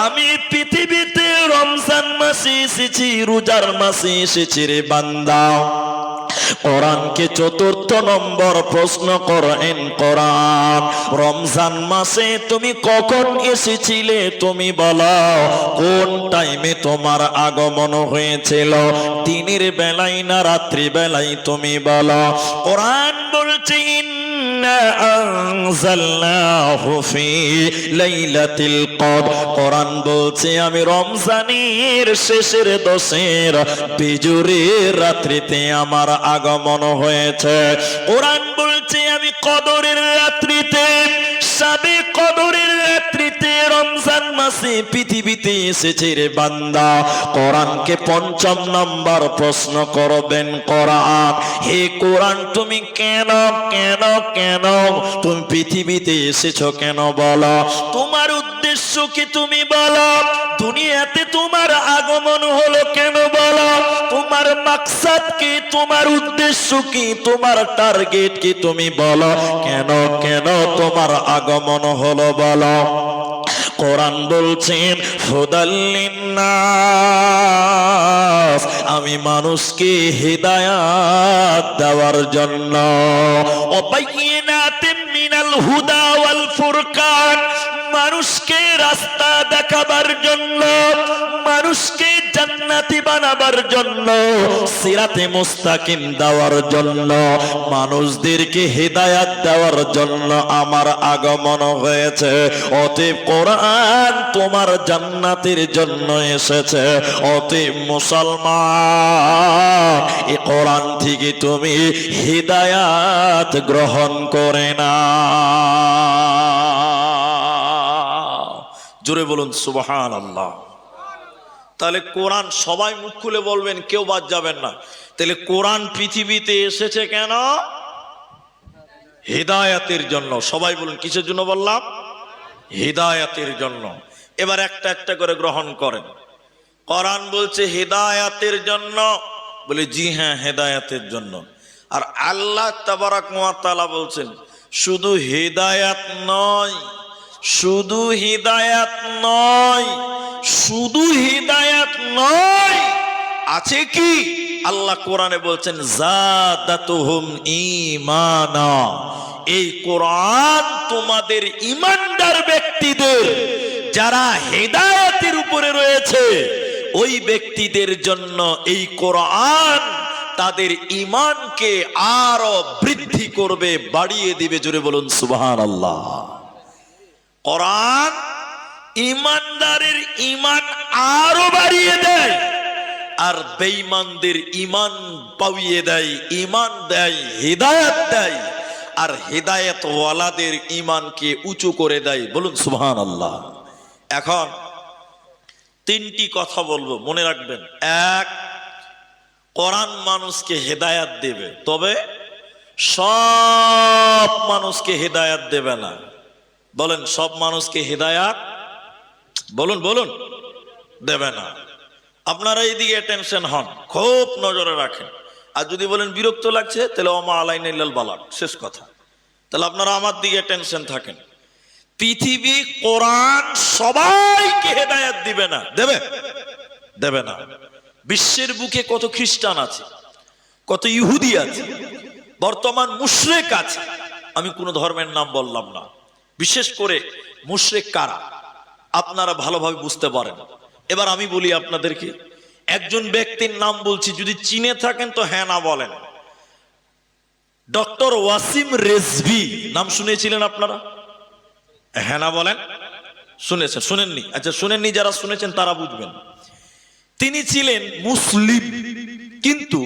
আমি পৃথিবীতে রমজান মাসে এসেছি, রোজার মাসে এসেছি রে বান্দা। কোরআনকে চতুর্থ নম্বর প্রশ্ন করেন কোরআন, রমজান মাসে তুমি কখন এসেছিলে? তুমি বলো, কোন টাইমে তোমার আগমন হয়েছিল? দিনের বেলায় না রাত্রি বেলায়? তুমি বলো। কোরআন বলছে ইন্না আনজালনাহু ফি লাইলাতিল কদর। কোরআন বলছে আমি রমজানের শেষের দশের বিজুরের রাত্রিতে আমার আগমন হয়েছে। কোরআন বলছে আমি কদরের রাত্রিতে, সাবে কদরের রাত্রিতে রমজান মাসে পৃথিবীতে এসেছে রে বান্দা। কোরআনকে পঞ্চম নম্বর প্রশ্ন করবেন কোরআন, হে কোরআন তুমি কেন কেন কেন তুমি পৃথিবীতে এসেছো কেন বলো? তোমার উদ্দেশ্য কি তুমি বলো? দুনিয়াতে তোমার আগমন হলো কেন বলো? তোমার মাকসাদ কি? তোমার উদ্দেশ্য কি? তোমার টার্গেট কি? তুমি বলো কেন কেন তোমার আগমন হলো বলো। কোরআন বলছেন হুদাল লিন্নাস, আমি মানুষকে হিদায়াত দেওয়ার জন্য, ওয়াবায়িনাতিন মিনাল হুদা ওয়াল ফুরকান, মানুষকে রাস্তা দেখাবার জন্য, মানুষকে জান্নাতি বানাবার জন্য, সিরাতে মুস্তাকিম দেওয়ার জন্য, মানুষদেরকে হিদায়াত দেওয়ার জন্য আমার আগমন হয়েছে। অতএব কোরআন তোমার জান্নাতের জন্য এসেছে। অতএব মুসলমান, এই কোরআন থেকে তুমি হিদায়াত গ্রহণ করে না। জোরে বলুন সুবহানাল্লাহ। তাহলে কোরআন সবাই মুখ খুলে বলবেন, কেউ বাদ যাবেন না। তাহলে কোরআন পৃথিবীতে এসেছে কেন? হিদায়াতের জন্য। সবাই বলুন কিসের জন্য বললাম? হিদায়াতের জন্য। এবার একটা একটা করে গ্রহণ করেন। কোরআন বলছে হিদায়াতের জন্য, বলে জি হ্যাঁ হেদায়াতের জন্য। আর আল্লাহ তাবারাক ওয়া তাআলা বলছেন শুধু হিদায়াত নয়, শুধু হিদায়াত নয়, শুধু হিদায়াত নয়, আছে কি? আল্লাহ কোরআনে বলছেন যাদাতুহুম ঈমানা, এই কোরআন তোমাদের ঈমানদার ব্যক্তিদের, যারা হিদায়াতের উপরে রয়েছে, ওই ব্যক্তিদের জন্য এই কোরআন তাদের ঈমানকে আরো বৃদ্ধি করবে, বাড়িয়ে দিবে। জোরে বলুন সুবহানাল্লাহ। কোরআন ঈমানদারের ঈমান আরো বাড়িয়ে দেয়, আর বেঈমানদের ঈমান পাইয়ে দেয়, ঈমান দেয়, হিদায়াত দেয়, আর হিদায়াত ওয়ালাদের ঈমানকে উঁচু করে দেয়। বলুন সুবহানাল্লাহ। এখন তিনটি কথা বলবো, মনে রাখবেন। এক, কোরআন মানুষকে হেদায়াত দেবে, তবে সব মানুষকে হেদায়াত দেবে না। বলেন সব মানুষকে হেদায়াত, বলুন বলুন, দেবে না। আপনারা এইদিকে টেনশন হন, খুব নজরে রাখেন। আর যদি বলেন বিরক্ত লাগছে, তাহলে ওমা আলাইনা ইল্লাল বালাগ, শেষ কথা। তাহলে আপনারা আমার দিকে টেনশন থাকেন। পৃথিবী কোরআন সবাইকে হেদায়াত দিবে না, দেবে? দেবে না। বিশ্বের বুকে কত খ্রিস্টান আছে, কত ইহুদি আছে, বর্তমান মুশরিক আছে। আমি কোন ধর্মের নাম বললাম না। বিশেষ করে মুশরিক কারা আপনারা ভালোভাবে বুঝতে পারেন। এবার আমি বলি আপনাদেরকে, একজন ব্যক্তির নাম বলছি, যদি চিনে থাকেন তো হ্যাঁ না বলেন। ডক্টর ওয়াসিম রেজভি নাম শুনেছিলেন আপনারা? হ্যাঁ না বলেন। শুনেছেন? শুনেননি? আচ্ছা শুনেননি, যারা শুনেছেন তারা বুঝবেন। তিনি ছিলেন মুসলিম, কিন্তু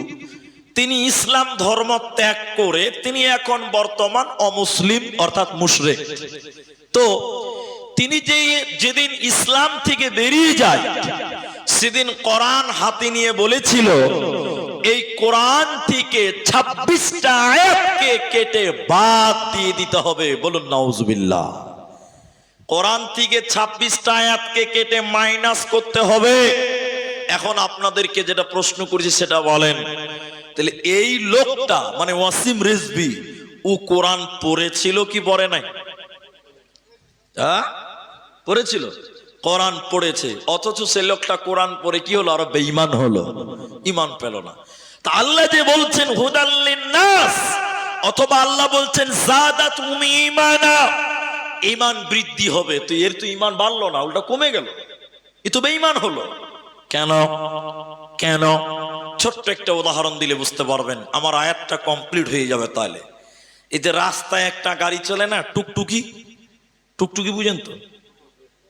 তিনি ইসলাম ধর্ম ত্যাগ করে তিনি এখন বর্তমান অমুসলিম, অর্থাৎ মুশরিক। তো তিনি যেদিন ইসলাম থেকে বেরিয়ে যায়, সেদিন কোরআন হাতে নিয়ে বলেছিল এই কোরআন থেকে 26টা আয়াতকে কেটে বাদ দিয়ে দিতে হবে। বলুন নাউজুবিল্লাহ। কোরআন থেকে 26টা আয়াতকে কেটে মাইনাস করতে হবে। এখন আপনাদেরকে যেটা প্রশ্ন করেছি সেটা বলেন, তাহলে এই লোকটা মানে ওয়াসিম রিজভী, ও কোরআন পড়েছিল কি পড়ে নাই? পড়েছিল। কোরআন পড়েছে, অথচ সে লোকটা কোরআন পড়ে কি হলো, আরো বেঈমান হলো, ঈমান পেল না। তা আল্লাহ যে বলছেন হুদাল লিন্নাস, অথবা আল্লাহ বলছেন যাদাতুহুম ঈমানা, ঈমান বৃদ্ধি হবে, তো এর তো ঈমান বাড়লো না, উল্টা কমে গেল, এ তো বেঈমান হলো। কেন কেন? ছোট্ট একটা উদাহরণ দিলে বুঝতে পারবেন, আমার আয়াতটা কমপ্লিট হয়ে যাবে। তাহলে এই যে রাস্তায় একটা গাড়ি চলে না, টুকটুকি, টুকটুকি বুঝেন তো?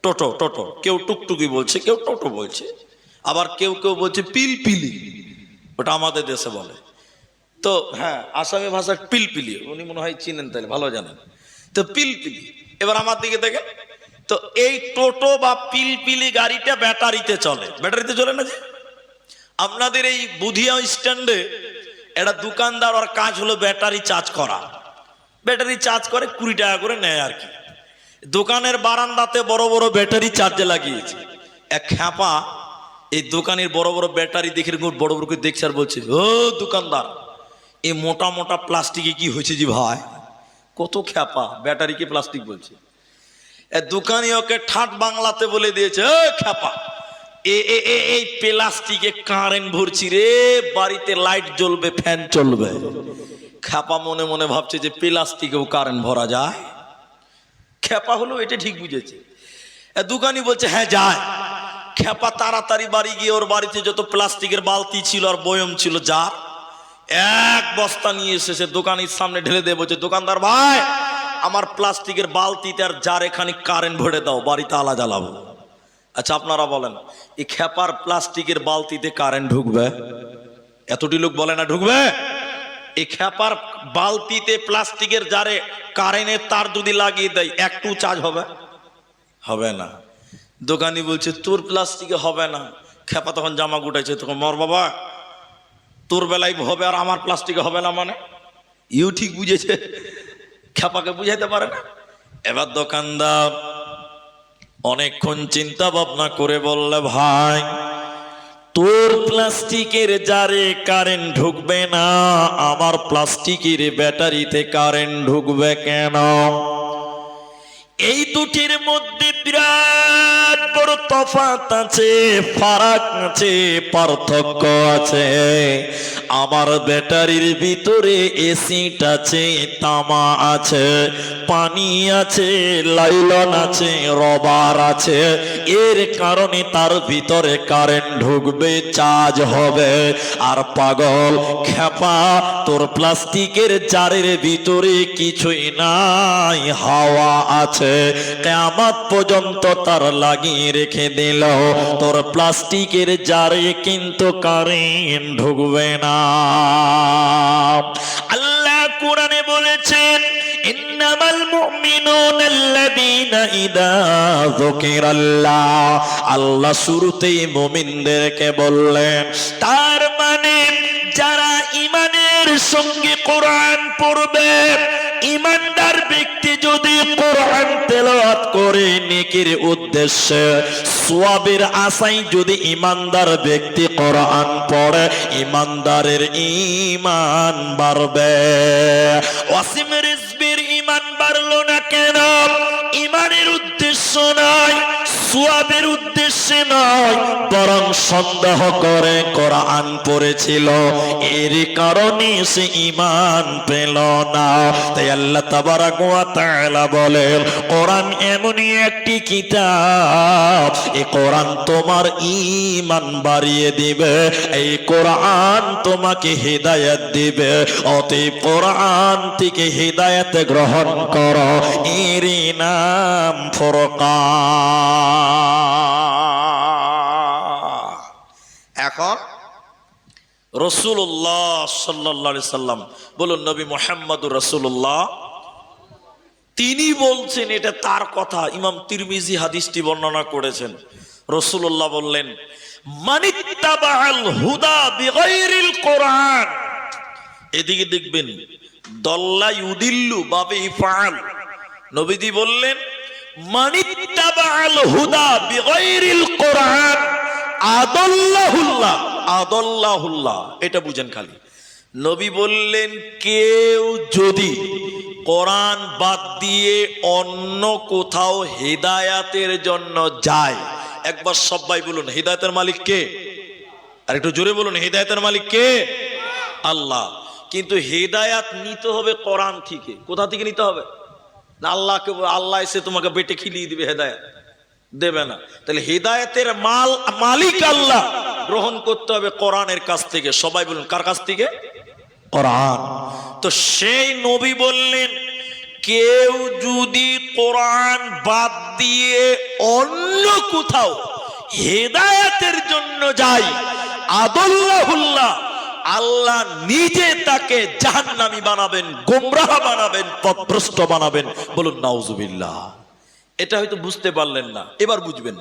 টোটো, টোটো, কেউ টুকটুকি বলছে, কেউ টোটো বলছে, আবার কেউ কেউ বলছে পিলপিলি, ওটা আমাদের দেশে বলে। তো হ্যাঁ, আসামি ভাষায় পিলপিলি, উনি মনে হয় চিনেন, তাহলে ভালো জানেন। তো পিলপিলি, এবার আমার দিকে দেখেন তো, এই টোটো বা পিলপিলি গাড়িটা ব্যাটারিতে চলে, ব্যাটারিতে চলে না যে? আপনাদের এই বুধিয়া স্ট্যান্ডে একটা দোকানদার, ওর কাজ হলো ব্যাটারি চার্জ করা, ব্যাটারি চার্জ করে 20 টাকা করে নেয় আর কি। দোকানের বারান্দাতে বড় বড় ব্যাটারি চার্জে লাগিয়েছে। এক খ্যাপা এই দোকানের বড় বড় ব্যাটারি দেখে বড় বড় করে দেখছে আর বলছে, ও দোকানদার, এই মোটা মোটা প্লাস্টিকে কি হয়েছে জি ভাই? কত খ্যাপা, ব্যাটারিকে প্লাস্টিক বলছে। দোকানি ওকে ঠাট বাংলাতে বলে দিয়েছে, ও খ্যাপা, এই প্লাস্টিকে কারেন্ট ভরছি রে, বাড়িতে লাইট জ্বলবে, ফ্যান চলবে। খ্যাপা মনে মনে ভাবছে যে প্লাস্টিকেও কারেন্ট ভরা যায়। খ্যাপা হলো এটা ঠিক বুঝেছে। দোকানি বলছে হ্যাঁ যায়। খ্যাপা তাড়াতাড়ি বাড়ি গিয়ে ওর বাড়িতে যত প্লাস্টিকের বালতি ছিল আর বয়ম ছিল, জার, এক বস্তা নিয়ে এসে দোকানের সামনে ঢেলে দিয়ে বলছে, দোকানদার ভাই, আমার প্লাস্টিকের বালতিতে আর জার এখানে কারেন্ট ভরে দাও, বাড়িতে আলা জ্বালাবো। আচ্ছা আপনারা বলেন, এই খ্যাপার প্লাস্টিকের বালতিতে কারেন্ট ঢুকবে? এতটি লোক বলে না ঢুকবে? এই খ্যাপার বালতিতে প্লাস্টিকের জারে কারেন্টের তার যদি লাগিয়ে দেয়, একটু চার্জ হবে? হবে না। দোকানি বলছে তোর প্লাস্টিকে হবে না। খ্যাপা তখন জামা গুটাইছে, তখন মর বাবা, তোর বেলায় হবে আর আমার প্লাস্টিকে হবে না মানে? ইউ ঠিক বুঝেছে, খ্যাপাকে বুঝাইতে পারে না। এবার দোকানদার অনেকক্ষণ চিন্তা ভাবনা করে বললে, ভাই, তোর প্লাস্টিকের জারে কারেন্ট ঢুকবে না, আমার প্লাস্টিকের ব্যাটারিতে কারেন্ট ঢুকবে কেন? এই দুটির মধ্যে বিরাট বড় তফাৎ আছে, ফারাক আছে, পার্থক্য আছে। আমার ব্যাটারির ভিতরে এসিড আছে, তামা আছে, পানি আছে, লাইলন আছে, রবার আছে, এর কারণে তার ভিতরে কারেন্ট ঢুকবে, চার্জ হবে। আর পাগল খ্যাপা, তোর প্লাস্টিকের জারের ভিতরে কিছুই নাই, হাওয়া আছে, কিয়ামত পর্যন্ত তার লাগিয়ে রেখে দিল, তোর প্লাস্টিকের জারে কিন্তু কারেন্ট ঢুকবে না। আল্লাহ কোরআনে বলেছেন, ইন্নামাল মুমিনুনা আল্লাযীনা ইযা যুকিরাল্লাহ, আল্লাহ শুরুতেই মুমিনদেরকে বললেন, তার মানে যারা ঈমানের সঙ্গে কোরআন পড়বে, ঈমানদার ব্যক্তি যদি কোরআন তেলাওয়াত করে নেকির উদ্দেশ্যে, সওয়াবের আশায় যদি ঈমানদার ব্যক্তি কোরআন পড়ে, ঈমানদারের ঈমান বাড়বে। ওয়াসিম রিজভির ঈমান বাড়লো না কেন? ঈমানের উদ্দেশ্য নয়, সওয়াবের উদ্দেশ্যে নয়, বরং সন্দেহ করে কোরআন পড়েছিল, এর কারণে সে ঈমান পেল না। তাই আল্লাহ তাবারাক ওয়া তাআলা বলেন, কোরআন এমনই একটি কিতাব, এই কোরআন তোমার ঈমান বাড়িয়ে দিবে, এই কোরআন তোমাকে হিদায়াত দিবে। অতএব কোরআন থেকে হিদায়াত গ্রহণ করো, এরই নাম ফুরকান। এখন রাসূলুল্লাহ সাল্লাল্লাহু আলাইহি সাল্লাম, বলুন নবী মুহাম্মদুর রাসূলুল্লাহ, তিনি বলছেন, এটা তার কথা। ইমাম তিরমিজি হাদিসটি বর্ণনা করেছেন। রাসূলুল্লাহ বললেন, মানিত্তাবাআল হুদা বিগাইরিল কোরআন, এদিকে দেখবেন দল্লা ইউদিল্লু বাবে ইফআল। নবীজি বললেন, মানিত্তাবাআল হুদা বিগাইরিল কোরআন আদাল্লাহুল্লাহ, আদাল্লাহুল্লাহ, এটা বুঝেন খালি। নবী বললেন কেউ যদি কোরআন বাদ দিয়ে অন্য কোথাও হিদায়াতের জন্য যায়, একবার সবাই বলুন হিদায়াতের মালিক কে? আর একটু জোরে বলুন হিদায়াতের মালিক কে? আল্লাহ। কিন্তু হিদায়াত নিতে হবে কোরআন থেকে। কোথা থেকে নিতে হবে? না আল্লাহকে আল্লাহ এসে তোমাকে বেটে খিলিয়ে দিবে, হেদায়াত দেবে না। তাহলে হিদায়াতের মালিক আল্লাহ, গ্রহণ করতে হবে কোরআনের কাছ থেকে। সবাই বলুন কার কাছ থেকে? কোরআন। তো সেই নবী বললেন কেউ যদি কোরআন বাদ দিয়ে অন্য কোথাও হিদায়াতের জন্য যায়, আদাল্লাহুল্লাহ, আল্লাহ নিজে তাকে জাহান্নামী বানাবেন, গোমরাহ বানাবেন, পথভ্রষ্ট বানাবেন। বলুন নাউজুবিল্লাহ। এটা হয়তো বুঝতে পারলেন না, এবার বুঝবেন।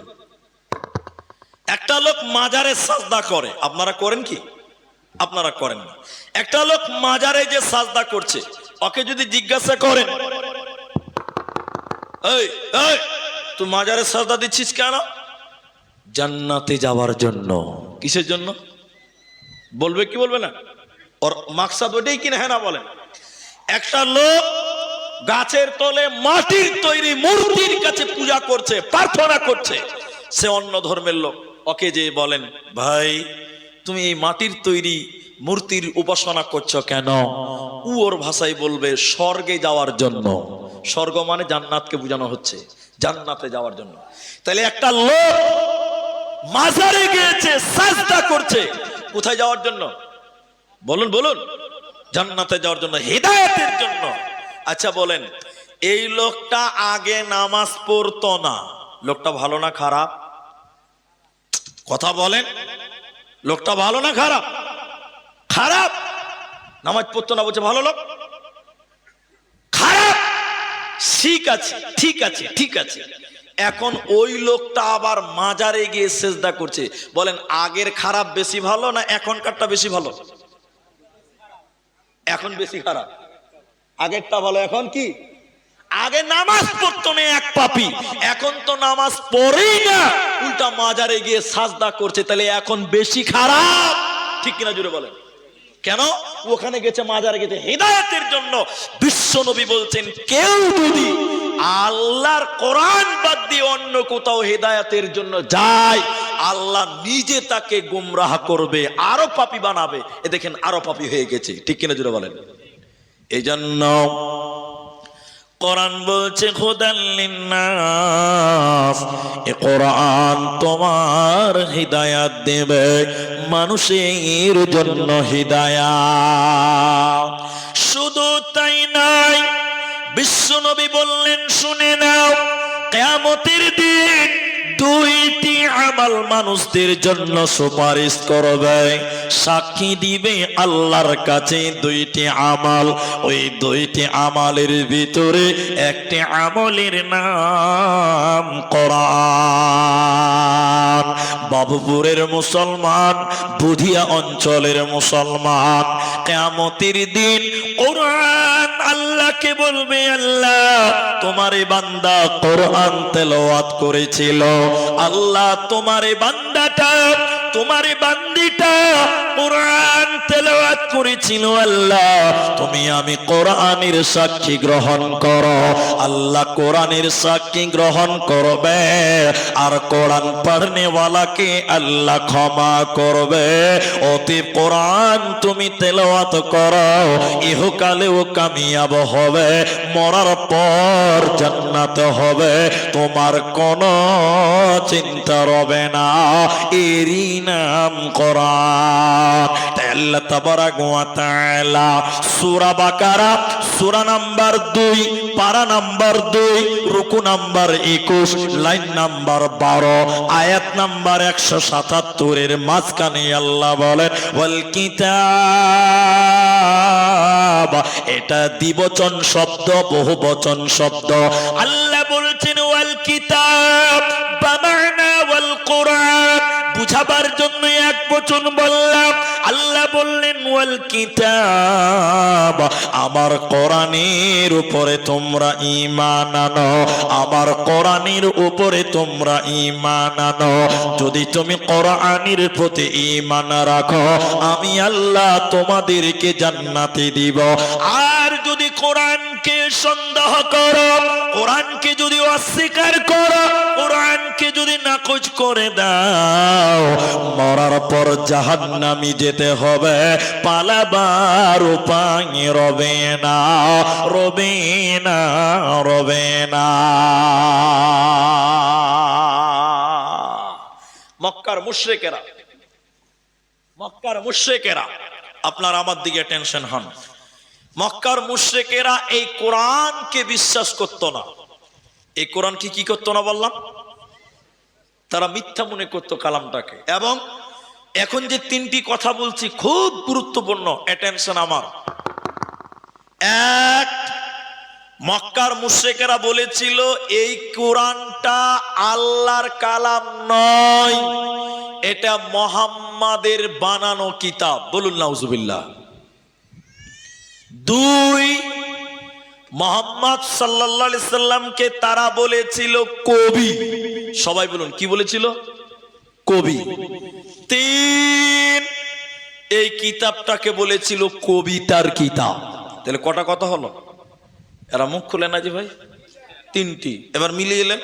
একটা লোক মাজারে সাজদা করে, আপনারা করেন কি? আপনারা করেন না। একটা লোক মাজারে যে সাজদা করছে, ওকে যদি জিজ্ঞাসা করেন এই এই তুই মাজারে সাজদা দিচ্ছিস কেন? জান্নাতে যাওয়ার জন্য। কিসের জন্য? বলবে কি বলবে না? ওর মাকসাদ ওটাই কিনা? হ্যাঁ না বলেন। একটা লোক গাছের তলে মাটির তৈরি মূর্তির কাছে পূজা করছে, প্রার্থনা করছে, সে অন্য ধর্মের লোক। ওকে যে বলেন ভাই তুমি এই মাটির তৈরি মূর্তির উপাসনা করছো কেন? ও ওর ভাষায় বলবে স্বর্গে যাওয়ার জন্য। স্বর্গ মানে জান্নাতকে বোঝানো হচ্ছে, জান্নাতে যাওয়ার জন্য। তাহলে একটা লোক মাজারে গিয়েছে, সাজদা করছে, কোথায় যাওয়ার জন্য? বলুন বলুন। জান্নাতে যাওয়ার জন্য, হিদায়াতের জন্য। আচ্ছা বলেন, এই লোকটা আগে নামাজ পড়তো না, লোকটা ভালো না খারাপ? কথা বলেন, লোকটা ভালো না খারাপ? খারাপ। নামাজ পড়তো না বলছে ভালো লোক? খারাপ। ঠিক আছে ঠিক আছে ঠিক আছে। এখন ওই লোকটা আবার মাজারে গিয়ে সেজদা করছে। বলেন আগের খারাপ বেশি ভালো না এখনকারটা বেশি ভালো? এখন বেশি খারাপ। আগেরটা ভালো। এখন কি? আগে নামাজ পড়তো না এক পাপী, এখন তো নামাজ পড়েই না, উল্টা মাজারে গিয়ে সাজদা করছে। তাহলে এখন বেশি খারাপ, ঠিক কিনা জুড়ে বলেন? কেন? ওখানে গেছে, মাজারে গেছে হিদায়াতের জন্য। বিশ্ব নবী বলছেন কেউ যদি আল্লাহর কোরআন বাদ দিয়ে অন্য কোথাও হিদায়াতের জন্য যায়, আল্লাহ নিজে তাকে গুমরাহ করবে, আরো পাপী বানাবে। এ দেখেন আরো পাপী হয়ে গেছে, ঠিক কিনা জুড়ে বলেন? এই জন্য কোরআন বলছে হুদাল লিন্নাস, এ কোরআন তোমার হিদায়াত দেবে, মানুষের জন্য হিদায়াত। শুধু তাই নাই, বিশ্বনবী বললেন শুনে নাও, কিয়ামতের দিন দুইটি আমাল মানুষদের জন্য সুপারিশ করবে, সাক্ষী দিবে আল্লাহর কাছে দুইটি আমাল। ওই দুইটি আমালের ভিতরে একটি আমলের নাম কোরআন। বাবুপুরের মুসলমান, বুধিয়া অঞ্চলের মুসলমান, কিয়ামতের দিন কোরআন আল্লাহকে বলবে, আল্লাহ তোমার বান্দা কোরআন তেলাওয়াত করেছিল, আল্লাহ তোমার বান্দাটা, তোমার বান্দিটা কোরআন তেলাওয়াত করেছিল, আল্লাহ তুমি আমি কোরআনের সাক্ষী গ্রহণ করো। আল্লাহ কোরআনের সাক্ষী গ্রহণ করবে, আর কোরআন পড়নে ওয়ালাকে আল্লাহ ক্ষমা করবে। অতএব কোরআন তুমি তেলাওয়াত করো, ইহকালেও কামিয়াব হবে, মরার পর জান্নাত হবে, তোমার কোনো চিন্তা রবে না। এরই নাম কোরআন। আল্লাহ তাবারাক ওয়া তাআলা সূরা বাকারা সূরা নাম্বার 2 পারা নাম্বার 2 রুকু নাম্বার 21 লাইন নাম্বার 12 আয়াত নাম্বার 177 এর মাঝখানে আল্লাহ বলেন ওয়াল কিতাব। এটা দ্বিবচন শব্দ, বহুবচন শব্দ। আল্লাহ বলছেন ওয়াল কিতাব বামানা ওয়াল কোরআন, বুঝাবার জন্য এক বচন বললাম, আল্লাহ বললেন ওয়াল কিতাব, আমার কোরআনের উপরে তোমরা ঈমান আনো, আমার কোরআনের উপরে তোমরা ঈমান আনো। যদি তুমি কোরআনের প্রতি ঈমান রাখো, আমি আল্লাহ তোমাদেরকে জান্নাতে দিব। আর যদি কোরআনকে সন্দেহ করো, কোরআনকে যদি অস্বীকার করো, কোরআনকে যদি নাকচ করে দাও, মরার পর জাহান্নামে যেতে হবে, পালাবার উপায় রবে না, রবে না, রবে না। মক্কার মুশরিকেরা, মক্কার মুশরিকেরা, আপনার আমার দিকে টেনশন হন, মক্কার মুশরিকেরা এই কোরআনকে বিশ্বাস করত না। এই কোরআনকে কি করতো না বললাম? তারা মিথ্যা মনে করতো কালামটাকে। এবং এখন যে তিনটি কথা বলছি খুব গুরুত্বপূর্ণ, অ্যাটেনশন আমার। এক, মক্কার মুশরিকেরা বলেছিল এই কোরআনটা আল্লাহর কালাম নয়, এটা মুহাম্মাদের বানানো কিতাব। বলুন নাউজুবিল্লাহ। দুই, মুহাম্মদ সাল্লাল্লাহু আলাইহি সাল্লামকে তারা বলেছিল কবি। সবাই বলুন কি বলেছিল? কবি। তিন, এই কিতাবটাকে বলেছিল কবিতার কিতাব। তাহলে কটা কথা হলো? এরা মুখ খুলে না যে ভাই, তিনটি। এবার মিলিয়ে এলেন।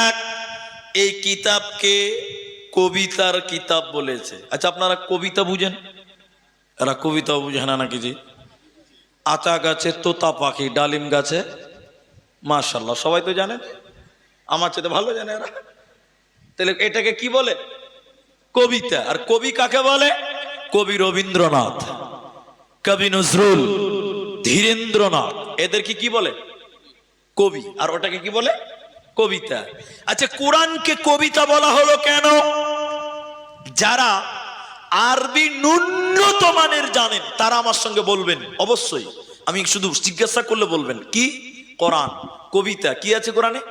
এক, এই কিতাবকে কবিতার কিতাব বলেছে। আচ্ছা, আপনারা কবিতা বুঝেন? এরা কবিতাও বুঝে না নাকি? জি। আতা গাছে তোতা পাখি, ডালিম গাছে, মাশাআল্লাহ, সবাই তো জানেন, আমার চেয়ে ভালো জানে এরা। তাহলে এটাকে কি বলে? কবিতা। আর কবি কাকে বলে? কবি রবীন্দ্রনাথ, কবি নজরুল, ধীরেন্দ্রনাথ, এদেরকে কি বলে? কবি। আর ওটাকে কি বলে? কবিতা। আচ্ছা, কোরআনকে কবিতা বলা হলো কেন? যারা আরবি ন্যূনতম মানের জানেন তারা আমার সঙ্গে বলবেন, অবশ্যই। আমি শুধু জিজ্ঞাসা করলে বলবেন কি? কোরআন কবিতা। কি আছে কোরআনে?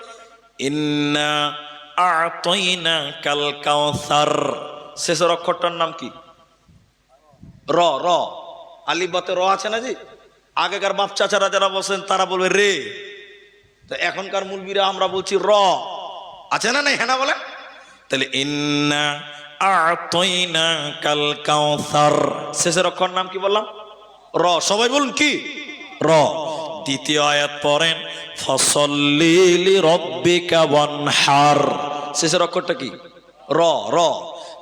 ইন্না আ'তাইনাকাল কাউসার, শেষের অক্ষরটার নাম কি? র। র, আলিফ বাতে র আছে না জি? আগেকার বাপ চাচারা যারা বলছেন তারা বলবে রে, তো এখনকার মুলবিরা আমরা বলছি র। আছে না? নাই? হ্যাঁ না বলে? তাহলে ইন্না আ'তাইনাকাল কাউসার, শেষের অক্ষর নাম কি বললাম? র। সবাই বলুন কি? র। দ্বিতীয় আয়াত পড়েন ফসল্লি লিরাব্বিকা ওয়ানহার, শেষের অক্ষরটা কি? র। র।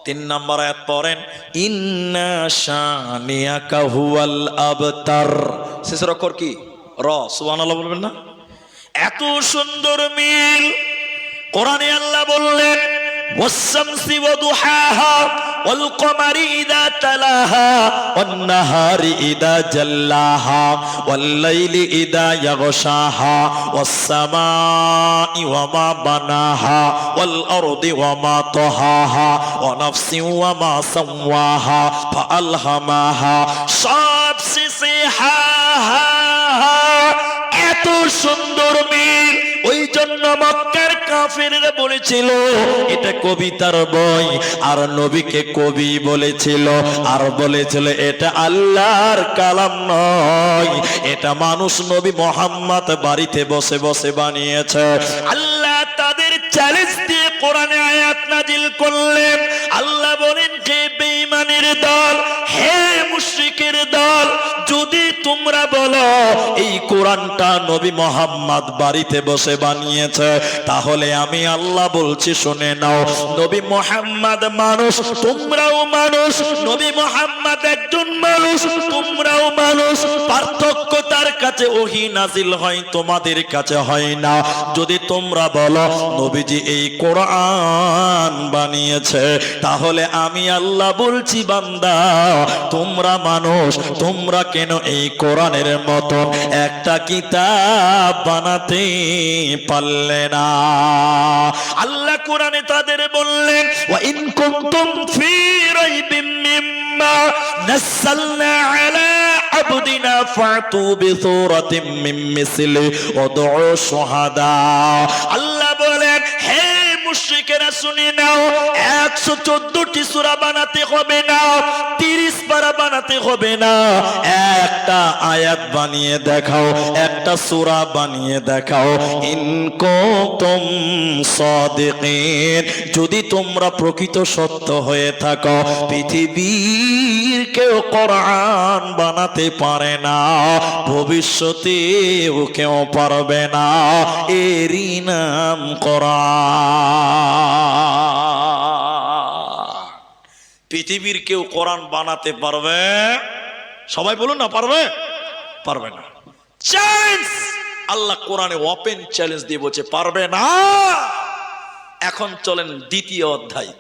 তিন নম্বর আয়াত পড়েন ইন্না শানিয়াকা হুয়াল আবতার, শেষের অক্ষর কি? র। সুবহানাল্লাহ বলবেন না? এত সুন্দর মিল কোরআনে। আল্লাহ বললেন ওয়াস-শামসি ওয়া দুহাহা ওয়াল কমারি ইযা তালাহা ওয়ান নাহারি ইযা জাল্লাহা ওয়াল লাইলি ইযা ইয়াগশাহা ওয়াস সামাই ওয়া মা বানাহা ওয়াল আরদি ওয়া মা তাহাহা ওয়া নাফসিন ওয়া মা সাওয়াহা ফাআলহামাহা, সব শেষে হা হা হা। এত সুন্দর মিল। ওই জন্য মক্কার কাফেররা বলেছিল এটা কবিতার বই, আর নবীকে কবি বলেছিল, আর বলেছিল এটা আল্লাহর কালাম নয়, এটা মানুষ নবী মুহাম্মদ বাড়িতে বসে বসে বানিয়েছে। আল্লাহ তাদের চ্যালেঞ্জ দিয়ে কোরআনে আয়াত নাজিল করলেন। আল্লাহ বলেন হে বেঈমানের দল, হে মুশরিকের দল, যদি তোমরা বলো এই কোরআনটা নবী মুহাম্মদ বাড়িতে বসে বানিয়েছে, তাহলে আমি আল্লাহ বলছি শুনে নাও, নবী মুহাম্মদ মানুষ, তোমরাও মানুষ, নবী মুহাম্মদ একজন মানুষ, তোমরাও মানুষ। পার্থক্য তার কাছে ওহী নাজিল হয়, তোমাদের কাছে হয় না। যদি তোমরা বলো নবীজি এই কোরআন বানিয়েছে, তাহলে আমি আল্লাহ বলছি বান্দা তোমরা মানুষ, তোমরা কেন এই কোরআনের মতন একটা কিতাব বানাতে পারলে না? আল্লাহ কোরআনে তাদের বললেন ওয়া ইন কুনতুম ফি রাইবিম মিম্মা নাযালনা আলা আবদিনা ফাতু বিসূরাতিম মিন মিসলি ওয়াদউ শুহাদা। আল্লাহ বলেন হে মুশরিকেরা শুনে নাও, 114টি সূরা বানাতে হবে না, 30 পারা বানাতে হবে না, একটা আয়াত বানিয়ে দেখাও, একটা সূরা বানিয়ে দেখাও। ইন কুনতুম সাদিকিন, যদি তোমরা প্রকৃত সত্য হয়ে থাকো। পৃথিবীর কেউ কোরআন বানাতে পারে না, ভবিষ্যতেও কেউ পারবে না, এরই নাম কোরআন। পৃথিবীর কেউ কোরআন বানাতে পারবে? সবাই বলুন না, পারবে? পারবে না। চ্যালেঞ্জ, আল্লাহ কোরআনে ওপেন চ্যালেঞ্জ দিয়ে বলছে পারবে না। এখন চলেন দ্বিতীয় অধ্যায়।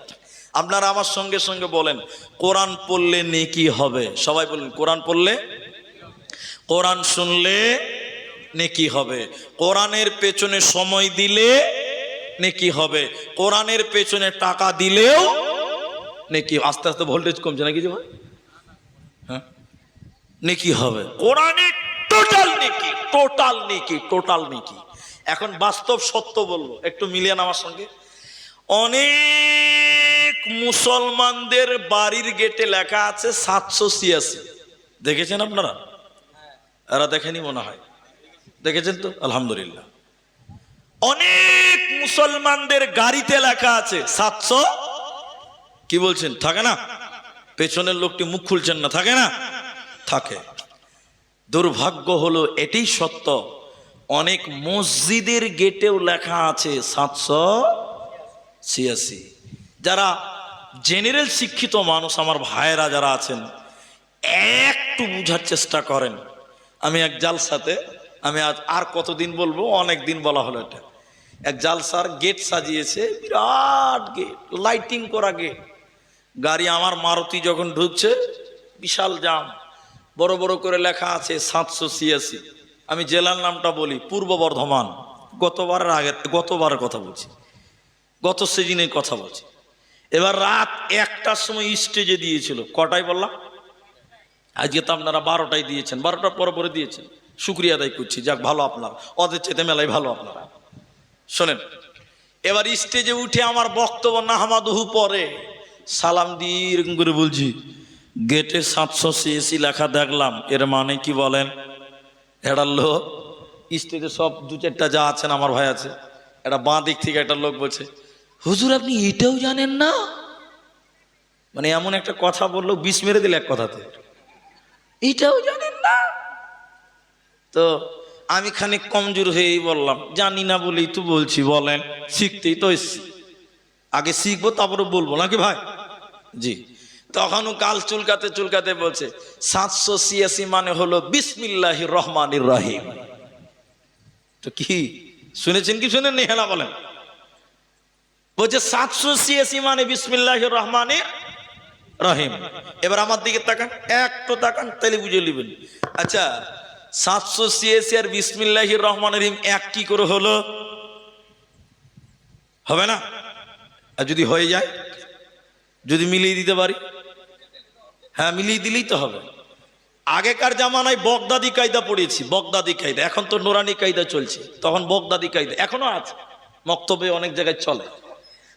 আপনারা আমার সঙ্গে সঙ্গে বলেন, কোরআন পড়লে নেকি হবে। সবাই বলুন, কোরআন পড়লে, কোরআন শুনলে নেকি হবে, কোরআনের পেছনে সময় দিলে নেকি হবে, কোরআনের পেছনে টাকা দিলেও নেকি। আস্তে আস্তে ভোল্টেজ কমছে নাকি যে ভাই? হ্যাঁ, নেকি হবে। কোরআনে টোটাল নেকি, টোটাল নেকি, টোটাল নেকি। এখন বাস্তব সত্য বলবো, একটু মিলিয়ে আমার সঙ্গে। অনেক মুসলমানদের বাড়ির গেটে লেখা আছে 786। দেখেছেন আপনারা? এরা দেখেনি মনে হয়, দেখেছেন তো? আলহামদুলিল্লাহ। অনেক মুসলমানদের গাড়িতে লেখা আছে 700। কি বলছেন? থাকে না? পেছনের লোকটি মুখ খুলছেন না, থাকে না? থাকে। দুর্ভাগ্য হলো এটাই সত্য, অনেক মসজিদের গেটেও লেখা আছে 786। যারা জেনারেল শিক্ষিত মানুষ, আমার ভাইয়েরা যারা আছেন, একটু বুঝার চেষ্টা করেন। আমি এক জালসাতে, আমি আজ আর কতদিন বলবো, অনেক দিন বলা হলো, এটা এক জালসার গেট সাজিয়েছে, বিরাট গেট, লাইটিং করা গেট। গাড়ি আমার মারুতি যখন ঢুকছে, বিশাল জাম, বড় বড় করে লেখা আছে 786। আমি জেলার নামটা বলি, পূর্ব বর্ধমান। গতবারের কথা বলছি, গত সিজনের কথা বলছি। এবার রাত 1টার সময় স্টেজে দিয়েছিল। কটায় বললাম? আজকে তো আপনারা 12টায় দিয়েছেন, 12টার পরে দিয়েছেন, শুক্রিয়া আদায় করছি। যাক, ভালো আপনার, ওদের চেতে মেলায় ভালো আপনারা। শোনেন, এবার স্টেজে উঠে আমার বক্তব্য নাহমাদুহু পরে সালাম দিয়ে এরকম করে বলছি, গেটে 786 লেখা দেখলাম, এর মানে কি বলেন? এটা লোক স্টেজে সব 2-4টা যা আছেন, আমার ভাই আছে, এটা বাঁ দিক থেকে একটা লোক বলছে, হুজুর আপনি এটাও জানেন না? মানে এমন একটা কথা বললো, বিষ মেরে দিল এক কথাতে, এটাও জানেন না। তো আমি খানিক কমজোর হয়েই বললাম, জানি না বলেই তো বলছি, বলেন। শিখতেই তো এসছি, আগে শিখবো তারপরে বলবো, নাকি ভাই? জি। তখনও কাল চুলকাতে চুলকাতে বলছে 786 মানে হলো বিসমিল্লাহির রহমানির রহিম। তো কি শুনেছেন কি শুনেন নি? হেলা বলেন। বলছে 786 মানে বিসমিল্লাহির রহমানির রহিম। এবার আমার দিকে তাকান, একটু তাকান, তাহলে বুঝে নেবেন। আচ্ছা, 786 আর বিসমিল্লাহির রহমানির রহিম এক কি করে হলো? হবে না? আর যদি হয়ে যায়, যদি মিলিয়ে দিতে পারি, হ্যাঁ মিলিয়ে দিলেই তো হবে। আগেকার জামানায় বগদাদি কায়দা পড়েছি, বগদাদি কায়দা। এখন তো নোরানি কায়দা চলছে, তখন বগদাদি কায়দা এখনো আছে, মক্তবে অনেক জায়গায় চলে।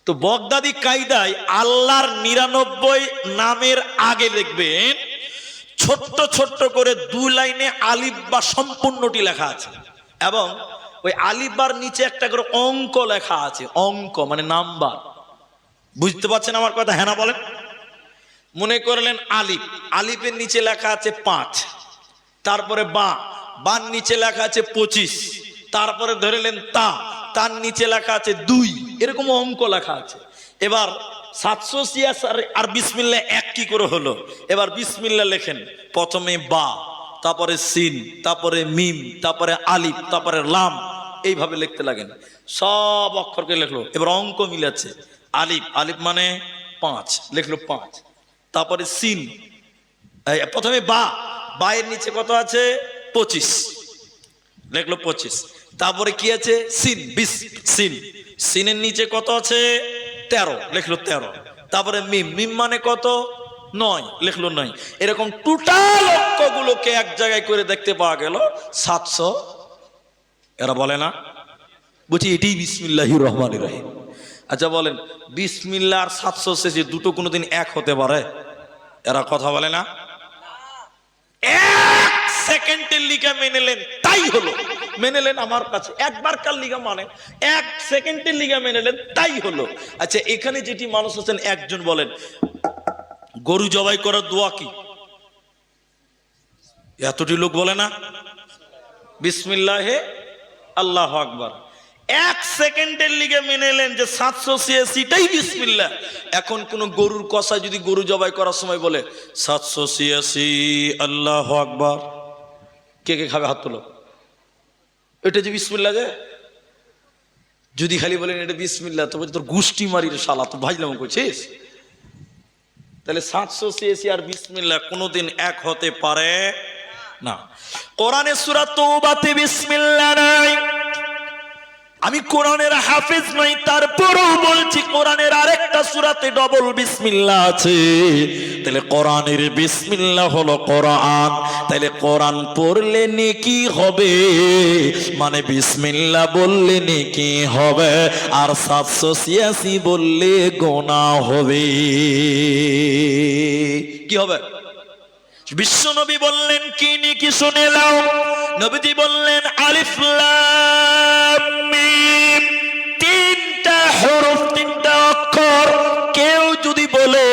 তো বগদাদি কায়দায় আল্লাহর 99 নামের আগে দেখবেন ছোট্ট ছোট্ট করে 2 লাইনে আলিফ বা সম্পূর্ণটি লেখা আছে, এবং ওই আলিফ বার নিচে একটা করে অঙ্ক লেখা আছে। অঙ্ক মানে নাম্বার। বুঝতে পারছেন আমার কথা? হ্যাঁ না বলেন। মনে করলেন আলিফ, আলিফের নিচে লেখা আছে 5, তারপরে বা, বার নিচে লেখা আছে 25, তারপরে ধরলেন তা, তার নিচে লেখা আছে 2, এরকম অঙ্ক লেখা আছে। এবার 786 আর বিসমিল্লাহ এক কি করে হলো? এবার বিসমিল্লাহ লেখেন, প্রথমে বা, তারপরে সিন, তারপরে মিম, তারপরে আলিফ, তারপরে লাম, এইভাবে লিখতে লাগেন। সব অক্ষরকে লিখলো। এবার অঙ্ক মিলাচ্ছে, আলিফ, আলিফ মানে 5, লিখলো 5, তারপরে সিন, প্রথমে বা, বায়ের নিচে কত আছে? 25, লিখলো 25, তারপরে কি আছে? সিন, 20, সিন, সিনের নিচে কত আছে? 13, লিখলো 13, তারপরে মিম, মিম মানে কত? 9, লিখলো 9। এরকম টোটাল অঙ্কগুলোকে এক জায়গায় করে দেখতে পাওয়া গেল 700। এরা বলে না, বুঝি এটাই বিসমিল্লাহির রহমানির রহিম। আচ্ছা বলেন, বিসমিল্লাহ আর 786 দুটো কোনোদিন এক হতে পারে? এরা কথা বলে না। এক সেকেন্ডের লিগা মেনে নেন, তাই হলো। মেনে নেন আমার কাছে, একবার কার লিগা মানে এক সেকেন্ডের লিগা মেনে নেন, তাই হলো। আচ্ছা এখানে যেটি মানুষ আছেন একজন বলেন, গরু জবাই করার দোয়া কি? এতটি লোক বলে না বিসমিল্লাহে আল্লাহু আকবার। এক সেকেন্ডের লিগে মেনে নেন যে 786টাই বিসমিল্লাহ। এখন কোন গরুর কষা যদি গরু জবাই করার সময় বলে 786 আল্লাহু আকবার, কে কে খাবে? হাত তোলো। এটা যে বিসমিল্লাহ, যে যদি খালি বলেন এটা বিসমিল্লাহ, তবে তোর গুষ্টি মারি রে শালা, তো ভাইলাম করছিস। তাহলে 786 আর বিসমিল্লাহ কোনোদিন এক হতে পারে না। কোরআনে সূরা তওবাতে বিসমিল্লাহ নাই। আমি কোরআনের হাফেজ নই, তারপরেও বলছি কোরআনের আরেকটা সূরাতে ডবল বিসমিল্লাহ আছে। তাহলে কোরআনের বিসমিল্লাহ হলো কোরআন, তাহলে কোরআন পড়লে নেকি হবে, মানে বিসমিল্লাহ বললে নেকি হবে, আর 786 বললে গুনাহ হবে। কি হবে? বিশ্বনবী বললেন কি নেকি শুনে নাও। নবীজি বললেন আলিফ লাম মিম, তিনটা হরফ, তিনটা অক্ষর। কেউ যদি বলে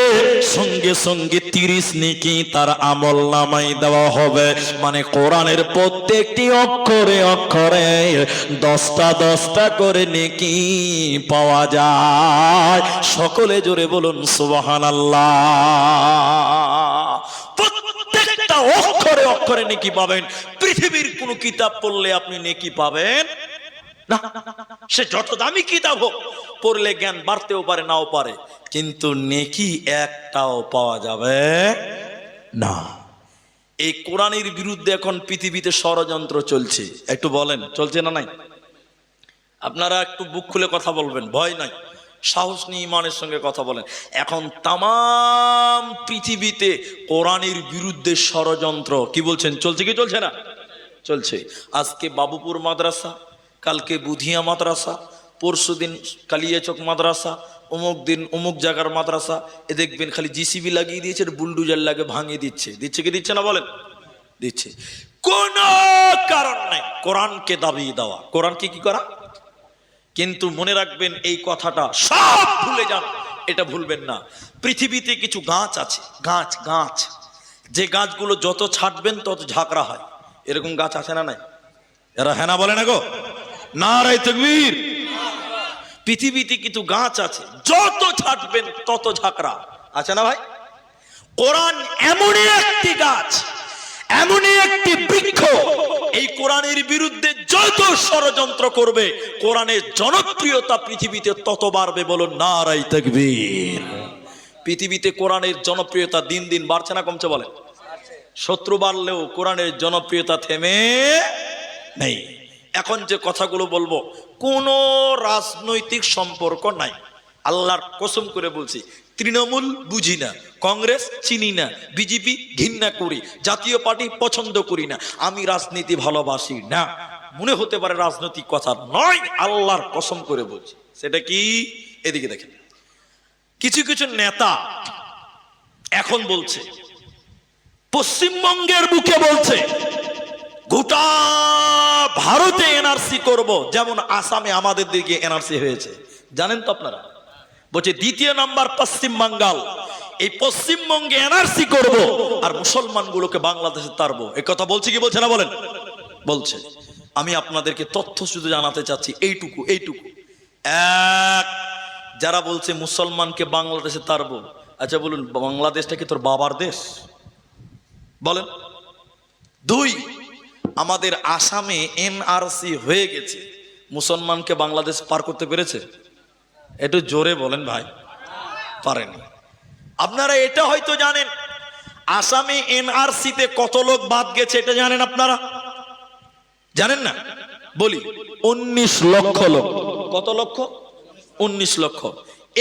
সঙ্গে সঙ্গে 30 নেকি তার আমল নামাই দেওয়া হবে, মানে কোরআনের প্রত্যেকটি অক্ষরে অক্ষরে 10টা করে নেকি পাওয়া যায়। সকলে জোরে বলুন সুবহানাল্লাহ। প্রত্যেকটা অক্ষরে অক্ষরে নেকি পাবেন। পৃথিবীর কোন কিতাব পড়লে আপনি নেকি পাবেন না। সে যত দামি কিতাব হোক, পড়লে জ্ঞান বাড়তেও পারে নাও পারে, কিন্তু নেকি একটাও পাওয়া যাবে না। এই কোরআনের বিরুদ্ধে এখন পৃথিবীতে ষড়যন্ত্র চলছে, একটু বলেন চলছে না নাই? আপনারা একটু বুক খুলে কথা বলবেন, ভয় নাই, সাহস নিয়ে ইমানের সঙ্গে কথা বলেন। এখন তামাম পৃথিবীতে কোরআনের বিরুদ্ধে ষড়যন্ত্র, কি বলছেন, চলছে কি চলছে না? চলছে। আজকে বাবুপুর মাদ্রাসা, কালকে বুধিয়া মাদ্রাসা, পরশুদিন কালিয়াচক মাদ্রাসা, অমুক দিন অমুক জায়গার মাদ্রাসা। এ দেখবেন খালি জিসিবি লাগিয়ে দিয়েছে, বুলডুজার লাগে ভাঙিয়ে দিচ্ছে। দিচ্ছে কি দিচ্ছে না বলেন? দিচ্ছে। কোন কারণ নাই কোরআনকে দাবি দেওয়া। কোরআনকে কি করা? কিন্তু মনে রাখবেন এই কথাটা, সব ভুলে যান, এটা ভুলবেন না। পৃথিবীতে কিছু গাছ আছে, গাছ যে গাছগুলো যত ছাঁটবেন তত ঝাঁকড়া হয়, এরকম গাছ আছে না নাই? এরা হ্যাঁ না বলে না গো? নারায়ে তাকবীর। পৃথিবীতে কিছু গাছ আছে যত ছাঁটবেন তত ঝাঁকড়া, আছে না ভাই? কোরআন এমনই একটি গাছ, এমনই একটি বৃক্ষ, এই কোরআনের বিরুদ্ধে যত ষড়যন্ত্র করবে কোরআনের জনপ্রিয়তা পৃথিবীতে তত বাড়বে। বলুন নারায়ে তাকবীর। পৃথিবীতে কোরআনের জনপ্রিয়তা দিন দিন বাড়ছে না কমছে? বলেন। শত্রু বাড়লেও কোরআনের জনপ্রিয়তা থেমে নেই। এখন যে কথাগুলো বলবো কোনো রাজনৈতিক সম্পর্ক নাই, আল্লাহর কসম করে বলছি। তৃণমূল বুঝি না, কংগ্রেস চিনি না, বিজেপি ঘৃণা করি, জাতীয় পার্টি পছন্দ করি না, আমি রাজনীতি ভালোবাসি না। মনে হতে পারে রাজনৈতিক কথা নয়, আল্লাহর কসম করে বলছি। সেটা কি? এদিকে দেখেন, কিছু কিছু নেতা এখন বলছে, পশ্চিমবঙ্গের বুকে বলছে গোটা ভারতে এনআরসি করব, যেমন আসামে আমাদের দিকে এনআরসি হয়েছে, জানেন তো আপনারা? বলছে দ্বিতীয় নাম্বার পশ্চিম বাঙ্গাল, এই পশ্চিমবঙ্গে এনআরসি করব আর মুসলমানগুলোকে বাংলাদেশে তাড়বো। এই কথা বলছে কি বলছে না বলেন? বলছে। আমি আপনাদেরকে তথ্য শুধু জানাতে চাচ্ছি এইটুকু। এক, যারা বলছে মুসলমানকে বাংলাদেশে তাড়বো, আচ্ছা বলুন বাংলাদেশটা কি তোর বাবার দেশ? বলেন। দুই, আমাদের আসামে এনআরসি হয়ে গেছে, মুসলমানকে বাংলাদেশ পার করতে পেরেছে? একটু জোরে বলেন ভাই। পারেনি। আপনারা এটা হয়তো জানেন, আসামে এনআরসিতে কত লোক বাদ গেছে, এটা জানেন আপনারা? জানেন না? বলি 19 লক্ষ লোক। কত লক্ষ? 19 লক্ষ।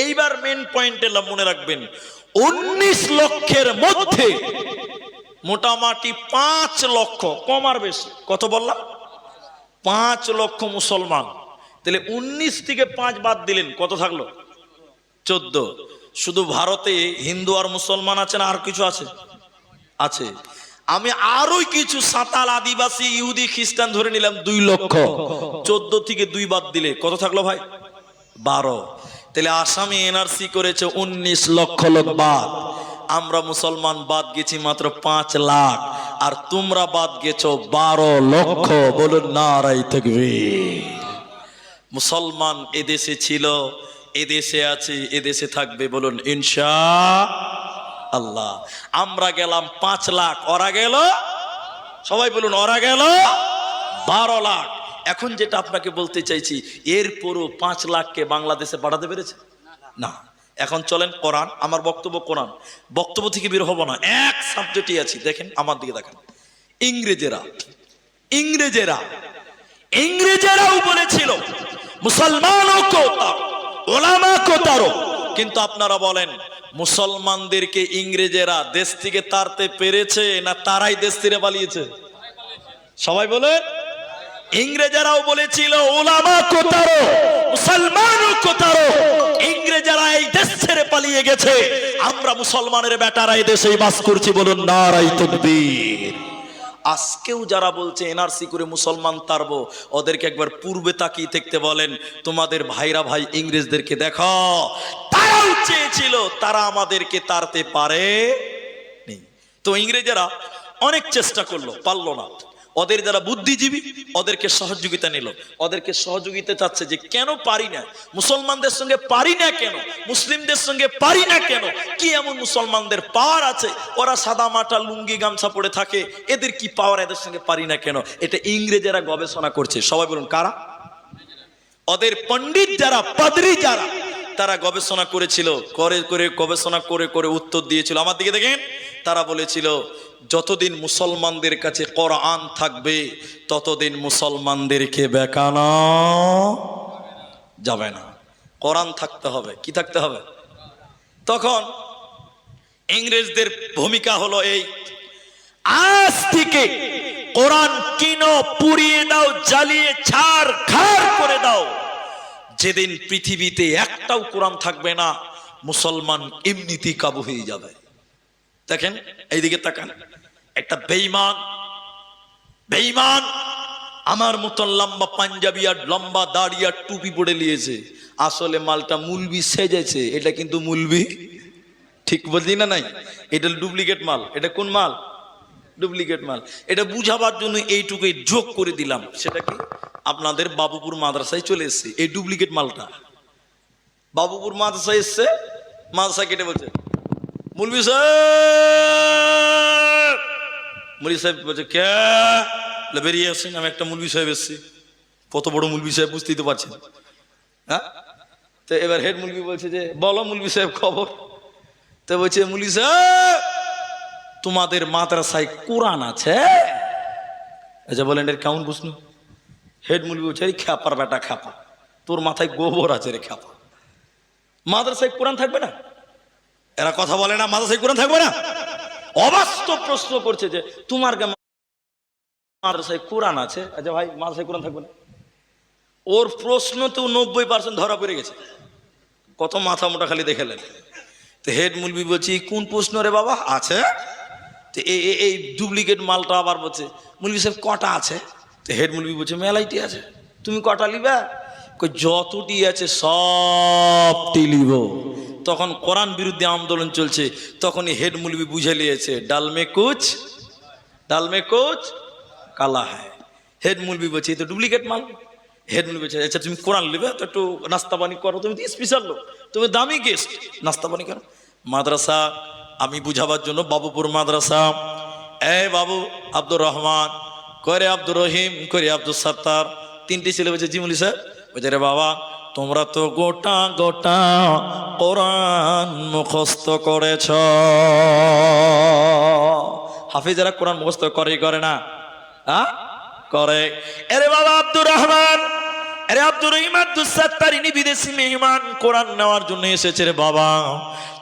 এইবার মেন পয়েন্ট এলাম, মনে রাখবেন 19 লক্ষের মধ্যে মোটামুটি 5 লক্ষ, কম আর বেশি, কত বললাম? 5 লক্ষ মুসলমান। তাহলে 19 থেকে 5 বাদ দিলেন, কত থাকলো? 14। শুধু ভারতে হিন্দু আর মুসলমান আছে না আর কিছু আছে? আছে। আমি আরো কিছু সাঁতাল, আদিবাসী, ইহুদি, খ্রিস্টান ধরে নিলাম 2 লক্ষ। 14 থেকে 2 বাদ দিলে কত থাকলো ভাই? 12। তাহলে আসামে এনআরসি করেছে 19 লক্ষ লোক বাদ। আমরা মুসলমান বাদ গেছি মাত্র 5 লাখ, আর তোমরা বাদ গেছো 12 লক্ষ। বলুন নারাই তাকবীর। মুসলমান এদেশে ছিল, এদেশে আছে, এদেশে থাকবে। বলুন ইনশাআল্লাহ। আমরা গেলাম 5 লাখ, ওরা গেল, সবাই বলুন, ওরা গেল 12 লাখ। এখন যেটা আপনাকে বলতে চাইছি, এরপরও 5 লাখকে বাংলাদেশে পাঠাতে পেরেছে না। এখন চলেন কোরআন, আমার বক্তব্য কোরআন, বক্তব্য থেকে বের হবো না, এক সাবজেক্টই আছি। দেখেন আমার দিকে দেখেন। ইংরেজেরাও বলেছিল মুসলমানও কো তারো, ওলামা কো তারো। কিন্তু আপনারা বলেন, মুসলমানদেরকে ইংরেজেরা দেশ থেকে তাড়তে পেরেছে না তারাই দেশ থেকে পালিয়েছে? সবাই বলেন। ইংরেজেরাও বলেছিল ওলামা কো তারো, মুসলমানও কো তারো। ইংরেজেরা এই দেশ ছেড়ে পালিয়ে গেছে, আমরা মুসলমানের বেটারা এই দেশেই বাস করছি। বলুন নারাই তাকবীর। আজকেও যারা বলছে এনআরসি করে মুসলমান তারবো, ওদেরকে একবার পূর্বে তাকিয়ে দেখতে বলেন, তোমাদের ভাইরা ভাই ইংরেজদেরকে দেখো, তারাও চেয়েছিল, তারা আমাদেরকে তাড়তে পারে নি। তো ইংরেজেরা অনেক চেষ্টা করলো, পারলো না। ওদের যারা বুদ্ধিজীবী ওদেরকে সহযোগিতা নিল, ওদেরকে সহযোগিতা চাচ্ছে যে কেন পারি না, মুসলমানদের সঙ্গে পারি না কেন, মুসলিমদের সঙ্গে পারি না কেন, কি এমন মুসলমানদের পাওয়ার আছে? ওরা সাদা মাটা লুঙ্গি গামছা পরে থাকে, এদের কি পাওয়ার, এদের সঙ্গে পারি না কেন? এটা ইংরেজেরা গবেষণা করছে। সবাই বলুন কারা? ওদের পণ্ডিত যারা, পাদ্রী যারা, তারা গবেষণা করেছিল, গবেষণা করে উত্তর দিয়েছিল। আমার দিকে দেখেন, তারা বলেছিল যতদিন মুসলমানদের কাছে কোরআন থাকবে ততদিন মুসলমানদেরকে বেকানো যাবে না। কোরআন থাকতে হবে। কি থাকতে হবে? তখন ইংরেজদের ভূমিকা হলো এই, আজ থেকে কোরআন কিনো, পুড়িয়ে দাও, জ্বালিয়ে ছাড়খাড় করে দাও। যেদিন পৃথিবীতে একটাও কোরআন থাকবে না, মুসলমান এমনিতেই কাবু হয়ে যাবে। দেখেন এইদিকে তাকান, একটা বেঈমান আমার মতন লম্বা পাঞ্জাবি আর লম্বা দাড়ি আর টুপি পরে নিয়েছে, আসলে মালটা মুলবি সেজেছে। এটা কিন্তু মুলবি, ঠিক বলছি না? নাই, এটা ডুপ্লিকেট মাল। এটা কোন মাল? ডুপ্লিকেট মাল। এটা বুঝাবার জন্য এইটুকুই যোগ করে দিলাম। সেটা কি? আপনাদের বাবুপুর মাদ্রাসায় চলে এসছে এই ডুপ্লিকেট মালটা। বাবুপুর মাদ্রাসায় এসছে, মাদ্রাসা কেটে বলছে মুলবি সাহেব। মুলবি সাহেব বলছে কে? বেরিয়ে আসেন, আমি একটা মুলবি সাহেব এসছি। কত বড় মুলবি সাহেব বুঝতেই তো পারছেন। হ্যাঁ, তো এবার হেড মুলবি বলছে যে বলো মুলবি সাহেব খবর। তো বলছে মুলবি সাহেব তোমাদের মাদ্রাসায় কোরআন আছে? আচ্ছা বলেন এর কেমন প্রশ্ন? হেড মুলবি বলছে এই খ্যাপার বেটা খ্যাপা, তোর মাথায় গোবর আছে রে খ্যাপা, মাদ্রাসায় কোরআন থাকবে না? এরা কথা বলে না মাদ্রাসায় কোরআন থাকবে না? অবাস্তব প্রশ্ন করছে যে তোমার মাদ্রাসায় কোরআন আছে? আচ্ছা ভাই মাদ্রাসায় কোরআন থাকবে না? ওর প্রশ্ন তো 90% ধরা পড়ে গেছে। কত মাথা মোটা খালি দেখেলেন। তো হেড মুলবি বলছি কোন প্রশ্ন রে বাবা? আছে। তো এই ডুপ্লিকেট মালটা আবার বলছে মুলবি সাহেব কটা আছে? তো হেড মুলবি বলছে মেলাইটি আছে। তুমি কটা লিবা? যতটি আছে সবটি লিব। তখন কোরআন বিরুদ্ধে আন্দোলন চলছে, তখনই হেড মুলবি বুঝে নিয়েছে ডালমে কুচ কালা হ্যায়। হেড মুলবি বলছে তো ডুপ্লিকেট মাল। হেড মুলবি বলছে আচ্ছা তুমি কোরআন লিবে তো একটু নাস্তা পানি করো, তুমি তো স্পেশাল লোক, তুমি দামি গেস্ট, নাস্তা পানি করো। মাদ্রাসা আমি বুঝাবার জন্য বাবুপুর মাদ্রাসা, এই বাবু আব্দুর রহমান, করে আব্দুর রহিম, করে আব্দুল সত্তার, 3টি ছেলে বলছে জি মুলি স্যার। বলছে রে বাবা তোমরা তো গোটা কোরআন মুখস্থ করেছ। হাফিজেরা কোরআন মুখস্থ করে না? করে। আরে বাবা আব্দুর রহমান, আরে আব্দুর রহিম, আব্দুল সত্তার, ইনি বিদেশি মেহমান কোরআন নেওয়ার জন্য এসেছে রে বাবা।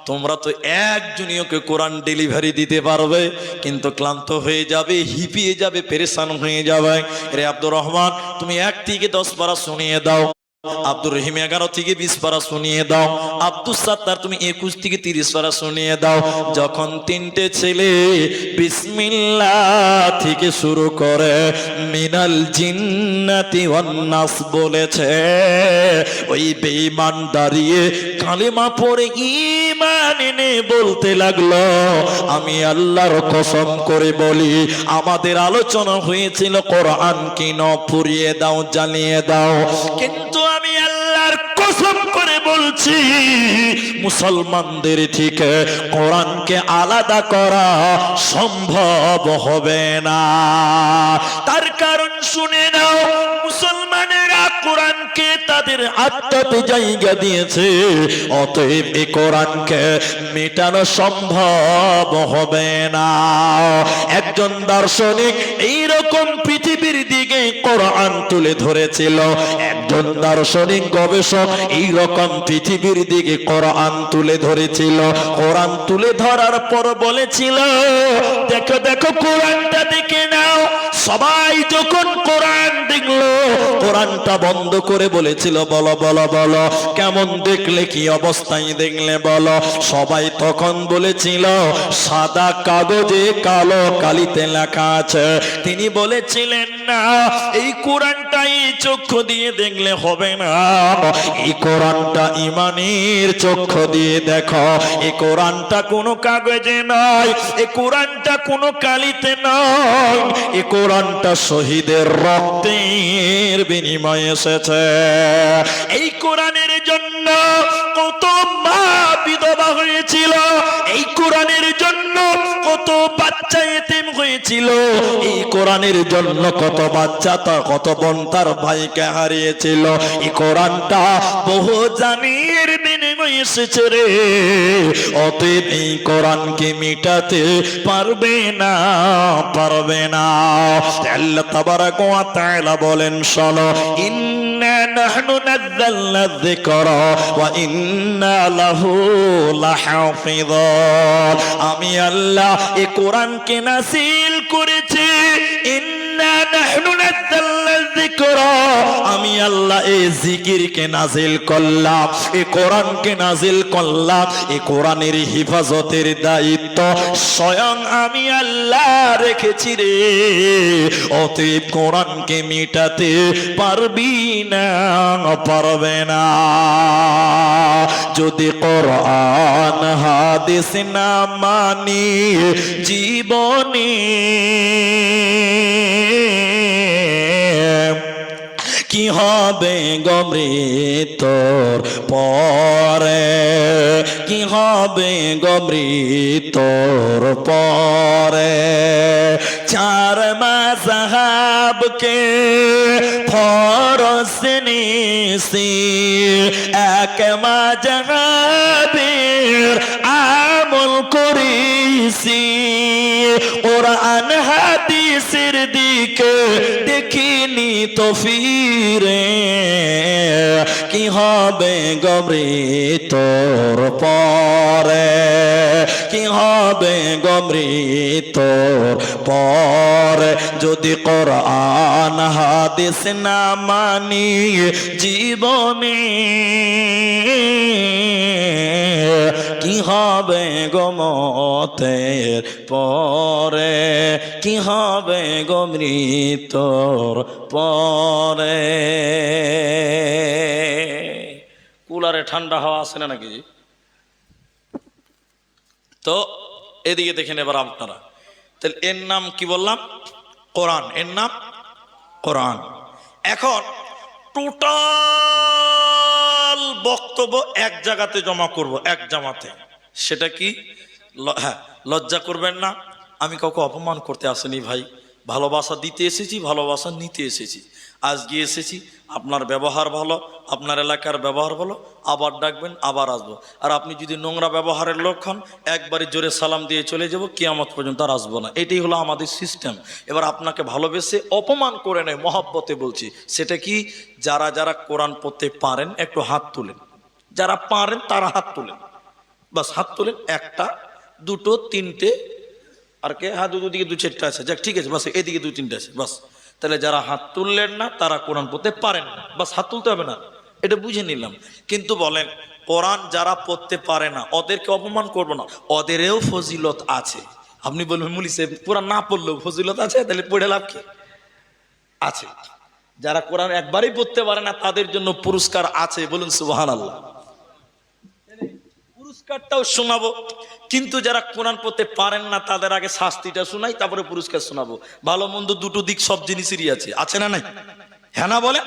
তোমরা তো একজনীয়কে কোরআন ডেলিভারি দিতে পারবে, কিন্তু ক্লান্ত হয়ে যাবে, হিপিয়ে যাবে, পেরেশান হয়ে যাবে। রে আব্দুর রহমান তুমি 1 থেকে 10 পারা শুনিয়ে দাও। আব্দুর রহিম 11 থেকে 20 পারা শুনিয়ে দাও, আব্দুস সাত্তার তুমি 21 থেকে 30 পারা শুনিয়ে দাও। যখন তিনটে ছেলে বিসমিল্লাহ থেকে শুরু করে মিনাল জিন্নাতি ওয়ান নাস বলেছে, ওই বেঈমান দাঁড়িয়ে কালেমা পড়ে ঈমান এনে বলতে লাগলো, আমি আল্লাহর কসম করে বলি আমাদের আলোচনা হয়েছিল কোরআন কি ন পুড়িয়ে দাও, জ্বালিয়ে দাও, কিন্তু আমি আল্লাহর কসম করে বলছি মুসলমানদের থেকে কোরআনকে আলাদা করা সম্ভব হবে না। তার কারণ শুনে নাও, মুসলমানেরা কোরআনকে তাদের আত্মাতে জায়গা দিয়েছে, অতএব এই কোরআনকে মেটানো সম্ভব হবে না। একজন দার্শনিক এইরকম পৃথিবীর দিকে কোরআন তুলে ধরেছিল, একজন দার্শনিক গবেষক এইরকম পৃথিবীর দিকে কোরআন তুলে ধরেছিল। কোরআন তুলে ধরার পর বলেছিল, দেখো দেখো কোরআনটা দেখে নাও। সবাই যখন কোরআন দেখলো, কোরআনটা বন্ধ করে বলেছিল, বলো বলো বলো কেমন দেখলে, কি অবস্থায় দেখলে বলো। সবাই তখন বলেছিল সাদা কাগজে কালো কালিতে লেখা আছে। তিনি বলেছিলেন না, এই কোরআনটাই চক্ষু দিয়ে দেখলে হবে না, এই কোরআনটা ঈমানের চক্ষু দিয়ে দেখো। এই কোরআনটা কোনো কাগজে নয়, এই কোরআনটা কোনো কালিতে নয়, এই কোরআনটা শহীদের রক্তের বিনিময়ে এসেছে। এই কোরআনের জন্য কত মা বিধবা হয়েছিল, এই কোরআনের জন্য কত বাচ্চা এতিম হয়েছিল, এই কোরআনের জন্য কত বাচ্চা কত বোন তার ভাইকে হারিয়েছিল। এই কোরআনটা বহু জানের বিনিময়ে এসেছে রে, অতএব এই কোরআনকে মিটাতে পারবে না, পারবে না। আল্লাহ তাবারাক ওয়া তাআলা বলেন, শোনো, ইন্না নাহনু নাযালনা যিকরা ওয়া ইন্না লাহু লাহাফিযুন। আমি আল্লাহ এই কোরআনকে নাযিল করেছি, ইন্না নাহনু নাযালনা যিকরা, আমি আল্লাহ এই জিকিরকে নাযিল করলাম, এই কোরআনকে নাযিল করলাম। এই কোরআনের হিফাজতের দায়িত্ব স্বয়ং আমি আল্লাহ রেখেছি রে, অতএব কোরআনকে মিটাতে পারবি না, পারবে না। যদি কোরআন হাদিস না মানি জীবনে, কি হবে গো মৃত্যুর পরে, কি হবে গো মৃত্যুর পরে। চার মাযহাবকে ফরজ নিছি, এক মাযহাবের আমল করেছি, কোরআন হাদিসের দিকে দেখিনি তো ফিরে, কি হবে গো মৃত্যুর পরে, কি হবে গো মৃত্যুর পরে। যদি কোরআন হাদিস না মানি জীবনে, কি হবে গো মতের পরে, কি হবে গো মৃত্যুর পরে। কুলারে ঠান্ডা হাওয়া আসে না নাকি? তো এদিকে দেখেন এবার আপনারা, তাহলে এর নাম কি বললাম? কোরআন। এর নাম কোরআন। এখন টোটাল বক্তব্য এক জায়গাতে জমা করব, এক জামাতে। সেটা কি? হ্যাঁ, লজ্জা করবেন না, আমি কাউকে অপমান করতে আসিনি ভাই, ভালোবাসা দিতে এসেছি, ভালোবাসা নিতে এসেছি। আজ গিয়ে এসেছি, আপনার ব্যবহার ভালো, আপনার এলাকার ব্যবহার ভালো, আবার ডাকবেন, আবার আসবো। আর আপনি যদি নোংরা ব্যবহারের লোক হন, একবারে জোরে সালাম দিয়ে চলে যাব, কিয়ামত পর্যন্ত আর আসবো না। এটাই হলো আমাদের সিস্টেম। এবার আপনাকে ভালোবেসে অপমান করে নেয়, মহব্বতে বলছি। সেটা কি? যারা যারা কোরআন পড়তে পারেন একটু হাত তুলেন, যারা পারেন তারা হাত তুলেন, বাস হাত তুলেন। একটা, দুটো, তিনটে, আর কে? হ্যাঁ, দুদিকে দু চারটা আছে, যাক ঠিক আছে, বাস এদিকে দুই তিনটে আছে, বাস। তাহলে যারা হাত তুললেন না তারা কোরআন পড়তে পারেন না, বাস হাত তুলতে হবে না, এটা বুঝে নিলাম। কিন্তু বলেন কোরআন যারা পড়তে পারে না ওদেরকে অপমান করবো না, ওদেরও ফজিলত আছে। আপনি বলবেন মুলি সাহেব কোরআন না পড়লেও ফজিলত আছে, তাহলে পড়ে লাভ কি আছে? যারা কোরআন একবারই পড়তে পারে না তাদের জন্য পুরস্কার আছে, বলুন সুবহানাল্লাহ। পুরস্কারটাও শোনাবো, কিন্তু যারা কোরআন পড়তে পারেন না তাদের আগে শাস্তিটা শোনাই, তারপরে পুরস্কার শোনাবো। ভালো মন্দ দুটো দিক সব জিনিসেরই আছে, আছে না নাই? হ্যাঁ না বলে?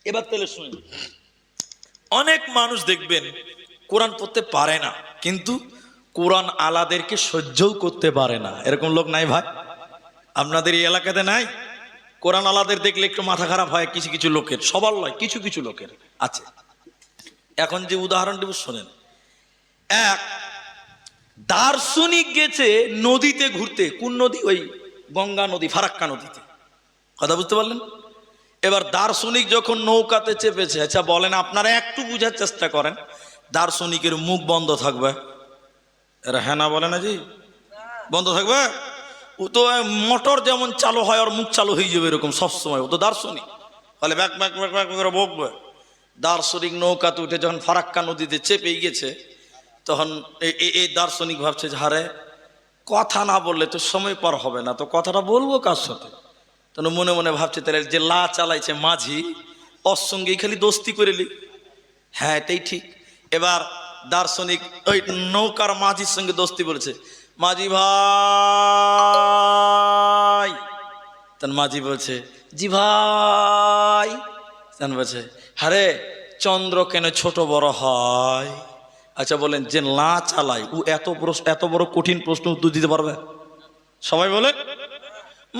এবার তাহলে শুনুন, অনেক মানুষ দেখবেন কোরআন পড়তে পারে না, কিন্তু কোরআন আলাদেরকে সহ্যও করতে পারে না। এরকম লোক নাই ভাই? আপনাদের এই এলাকাতে নাই? কোরআন আলাদের দেখলে একটু মাথা খারাপ হয় কিছু কিছু লোকের, সবার নয়, কিছু কিছু লোকের আছে। এখন যে উদাহরণটি শোনেন, এক দার্শনিক গেছে নদীতে ঘুরতে। কোন নদী? ওই গঙ্গা নদী, ফারাক্কা নদীতে। কথা বুঝতে পারলেন? এবার দার্শনিক যখন নৌকাতে চেপেছে, আচ্ছা বলেন আপনারা একটু বুঝার চেষ্টা করেন, দার্শনিকের মুখ বন্ধ থাকবে? এরা হ্যাঁ না বলে না জি? বন্ধ থাকবে? ও তো মোটর যেমন চালু হয় আর মুখ চালু হয়ে যাবে এরকম সবসময়, ও তো দার্শনিক, তাহলে ব্যাক ব্যাক ব্যাক ব্যাক করে বকবে। দার্শনিক নৌকাতে উঠে যখন ফারাক্কা নদীতে চেপে গেছে, তখন এই দার্শনিক ভাবছে যে হারে কথা না বললে তো সময় পার হবে না, তো কথাটা বলবো কার সাথে? তখন মনে মনে ভাবছে তাহলে যে লা চালাইছে মাঝি, ওর সঙ্গেই খালি দোস্তি করে লি। হ্যাঁ এটাই ঠিক। এবার দার্শনিক ওই নৌকার মাঝির সঙ্গে দোস্তি বলেছে, মাঝি ভাই। তখন মাঝি বলছে জি ভাই। তখন বলছে আরে চন্দ্র কেন ছোট বড় হয়? আচ্ছা বলেন যে লা চালায় ও এত বড় কঠিন প্রশ্ন উত্তর দিতে পারবে? সবাই বলেন।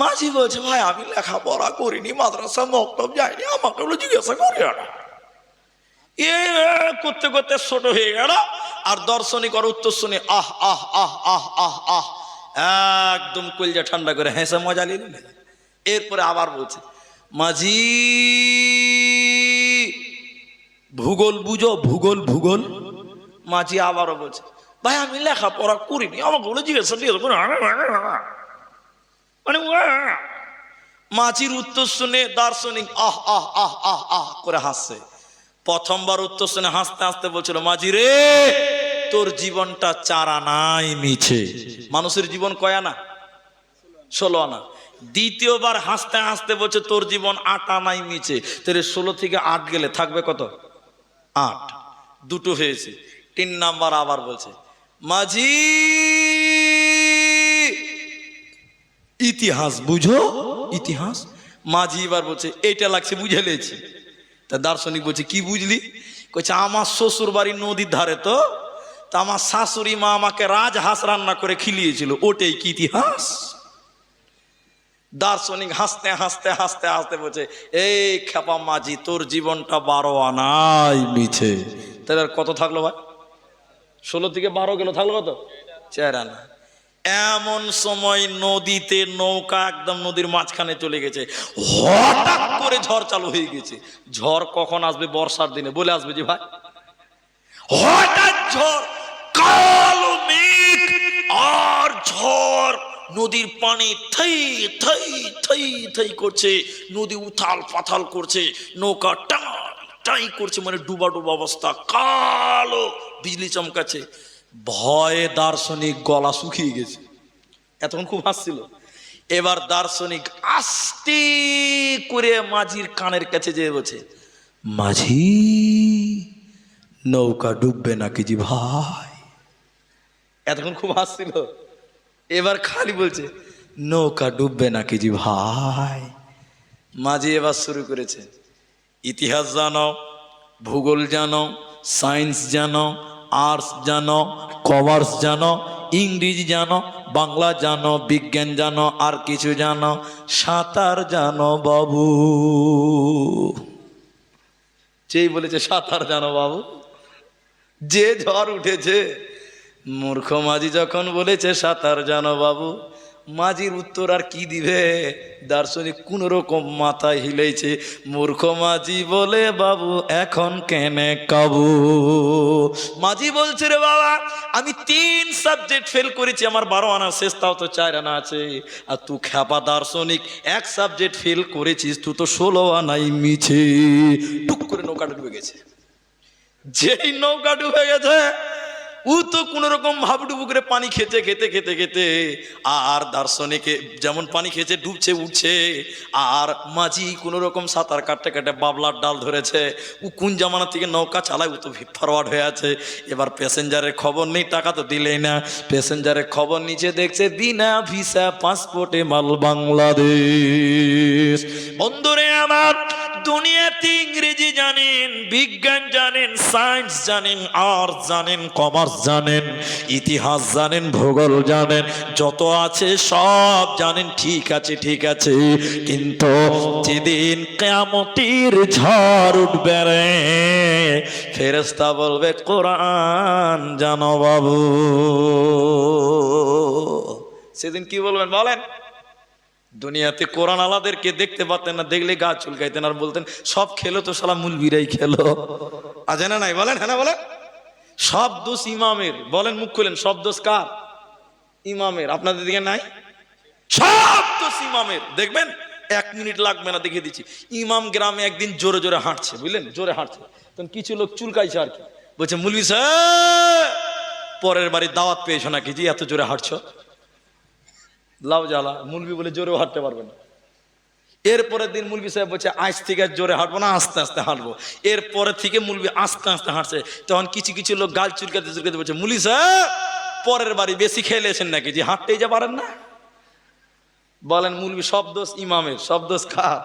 মাঝি বলছে ভাই আমি লেখাপড়া করিনি, মাদ্রাসা মক্তব যাইনি, আমাকে বলে জিজ্ঞাসা করি না। এ করতে করতে ছোট হয়ে গেল। আর দার্শনিক আর উত্তর শুনে আহ আহ আহ আহ আহ আহ একদম কলজা ঠান্ডা করে হেসে মজা নিলেন। এরপরে আবার বলছে মাঝি ভূগোল বুঝো? ভূগোল ভূগোল। মাঝি আবারও বলছে ভাই আমি লেখাপড়া করিনি, আমাকে বলে জিজ্ঞাসা মানে মাঝির উত্তর শুনে দার্শনিক আহ আহ আহ আহ আহ করে হাসছে। প্রথমবার উত্তর শুনে হাসতে হাসতে বলছিল মাঝি রে তোর জীবনটা 4 আনাই মিছে। মানুষের জীবন কয় আনা? 16 আনা। দ্বিতীয়বার হাসতে হাসতে বলছে তোর জীবন 8 আনাই মিছে। তোর 16 থেকে 8 গেলে থাকবে কত? 8, দুটো হয়েছে। 3 নাম্বার আবার বলছে মাঝি ইতিহাস বুঝো? ইতিহাস। মাঝি এবার বলছে এইটা লাগছে বুঝে লেছি। তা দার্শনিক বলছে কি বুঝলি? কইছে আমার শ্বশুর বাড়ি নদীর ধারে, তো আমার শাশুড়ি মা আমাকে রাজহাঁস রান্না করে খিলিয়েছিল, ওটাই কি ইতিহাস? দার্শনিক হাসতে হাসতে হাসতে হাসতে বলছে এই খেপা মাঝি তোর জীবনটা 12 আনাই মিছে। তাহলে আর কত থাকলো ভাই? 16 থেকে 12 গেল, থাকলো কত? 4 আনা। এমন সময় নদীতে নৌকা একদম নদীর মাঝখানে চলে গেছে, হঠাৎ করে ঝড় চালু হয়ে গেছে। ঝড় কখন আসবে? বর্ষার দিনে বলে আসবে যে ভাই। হঠাৎ ঝড়, কালো মেঘ আর ঝড়, নদীর পানি থাই থাই থাই থাই করছে, নদী উথাল পাথাল করছে, নৌকা টাই করছে, মানে ডুবা ডুবা অবস্থা, কালো বিজলি চমকাচ্ছে। ভয়ে দার্শনিক গলা শুকিয়ে গেছে, এতক্ষণ খুব হাসছিল। এবার দার্শনিক আস্তে করে মাঝির কানের কাছে যেয়ে বলছে মাঝি নৌকা ডুববে নাকি জি ভাই? এতক্ষণ খুব হাসছিল, এবার খালি বলছে নৌকা ডুববে নাকি জি ভাই। মাঝি এবার শুরু করেছে ইতিহাস জানো, ভূগোল জানো, সায়েন্স জানো, আর্টস জানো, কমার্স জানো, ইংরেজি জানো, বাংলা জানো, বিজ্ঞান জানো, আর কিছু জানো? সাঁতার জানো বাবু। যেই বলেছে সাঁতার জানো বাবু, যে ঝড় উঠেছে। মূর্খ মাঝি যখন বলেছে সাঁতার জানো বাবু, মাঝির উত্তর আর কি দিবে? দার্শনিক কোন রকম মাথায় হিলেছে। মূর্খ মাঝি বলে, বাবু এখন কেনে কাবু। মাঝি বলছে, রে বাবা, আমি 3 সাবজেক্ট ফেল করেছি, আমার 12 আনা শেষ, তাও তো 4 আনা আছে। আর তুই খ্যাপা দার্শনিক, 1 সাবজেক্ট ফেল করেছিস, তুই তো 16 আনাই মিছে। টুক করে নৌকাটা ডুবে গেছে। যেই নৌকা ডুবে গেছে, ও তো কোন রকম হাবুডুবু করে পানি খেতে খেতে খেতে খেতে, আর দার্শনিকে যেমন পানি খেতে ডুবছে উঠছে, আর মাঝি কোন রকম সাঁতার কাটতে কাটতে বাবলার ডাল ধরেছে। ও কোন জামানা থেকে নৌকা চালায়, ও তো ফরওয়ার্ড হয়ে আছে। এবার প্যাসেঞ্জারের খবর নেই, টাকা তো দিলেই না। প্যাসেঞ্জারের খবর নিচে দেখছে বিনা ভিসা পাসপোর্টে মাল বাংলাদেশ। বন্ধুরে আমার, দুনিয়াতে ইংরেজি জানেন, বিজ্ঞান জানেন, সায়েন্স জানেন, আর্টস জানেন, কমার্স জানেন, ইতিহাস জানেন, ভূগোল জানেন, যত আছে সব জানেন, ঠিক আছে ঠিক আছে। কিন্তু যেদিন কিয়ামতের ঝড় উঠবে রে, ফেরেশতা বলবে কোরআন জানো বাবু। সেদিন কি বলবেন বলেন? দুনিয়াতে কোরআন আলাদেরকে দেখতে পাতেন না, দেখলে গা চুলকাইতেন আর বলতেন সব খেলো তো শালা মুলবিরাই খেলো। আছে না নাই বলেন? হ্যাঁ না বলেন? সব দোষ ইমামের। বলেন, মুখ খুলেন, সব দোষ কার? ইমামের। আপনাদের দিকে নাই? সব দোষ ইমামের। দেখবেন 1 মিনিট লাগবে না, দেখে দিচ্ছি। ইমাম গ্রামে একদিন জোরে জোরে হাঁটছে, বুঝলেন, জোরে হাঁটছে, তখন কিছু লোক চুলকাইছে আর কি, বলছে মুলবি সাহেব পরের বাড়ি দাওয়াত পেয়েছো নাকি জি এত জোরে হাঁটছো? লাউ জ্বালা, মুলবি বলে জোরেও হাঁটতে পারবে না। এরপরের দিন মুলবি সাহেব বলছে আজ থেকে জোরে হাঁটবো না, আস্তে আস্তে হাঁটবো। এরপরে থেকে মুলবি আস্তে আস্তে হাঁটছে, তখন কিছু কিছু লোক গাল চুলকাতে চুলকাতে বলছে মুলবি সাহেব পরের বাড়ি বেশি খেলেছেন নাকি যে হাঁটতেই যা পারেন না। বলেন, মুলবি সব দোষ ইমামের, সব দোষ কার?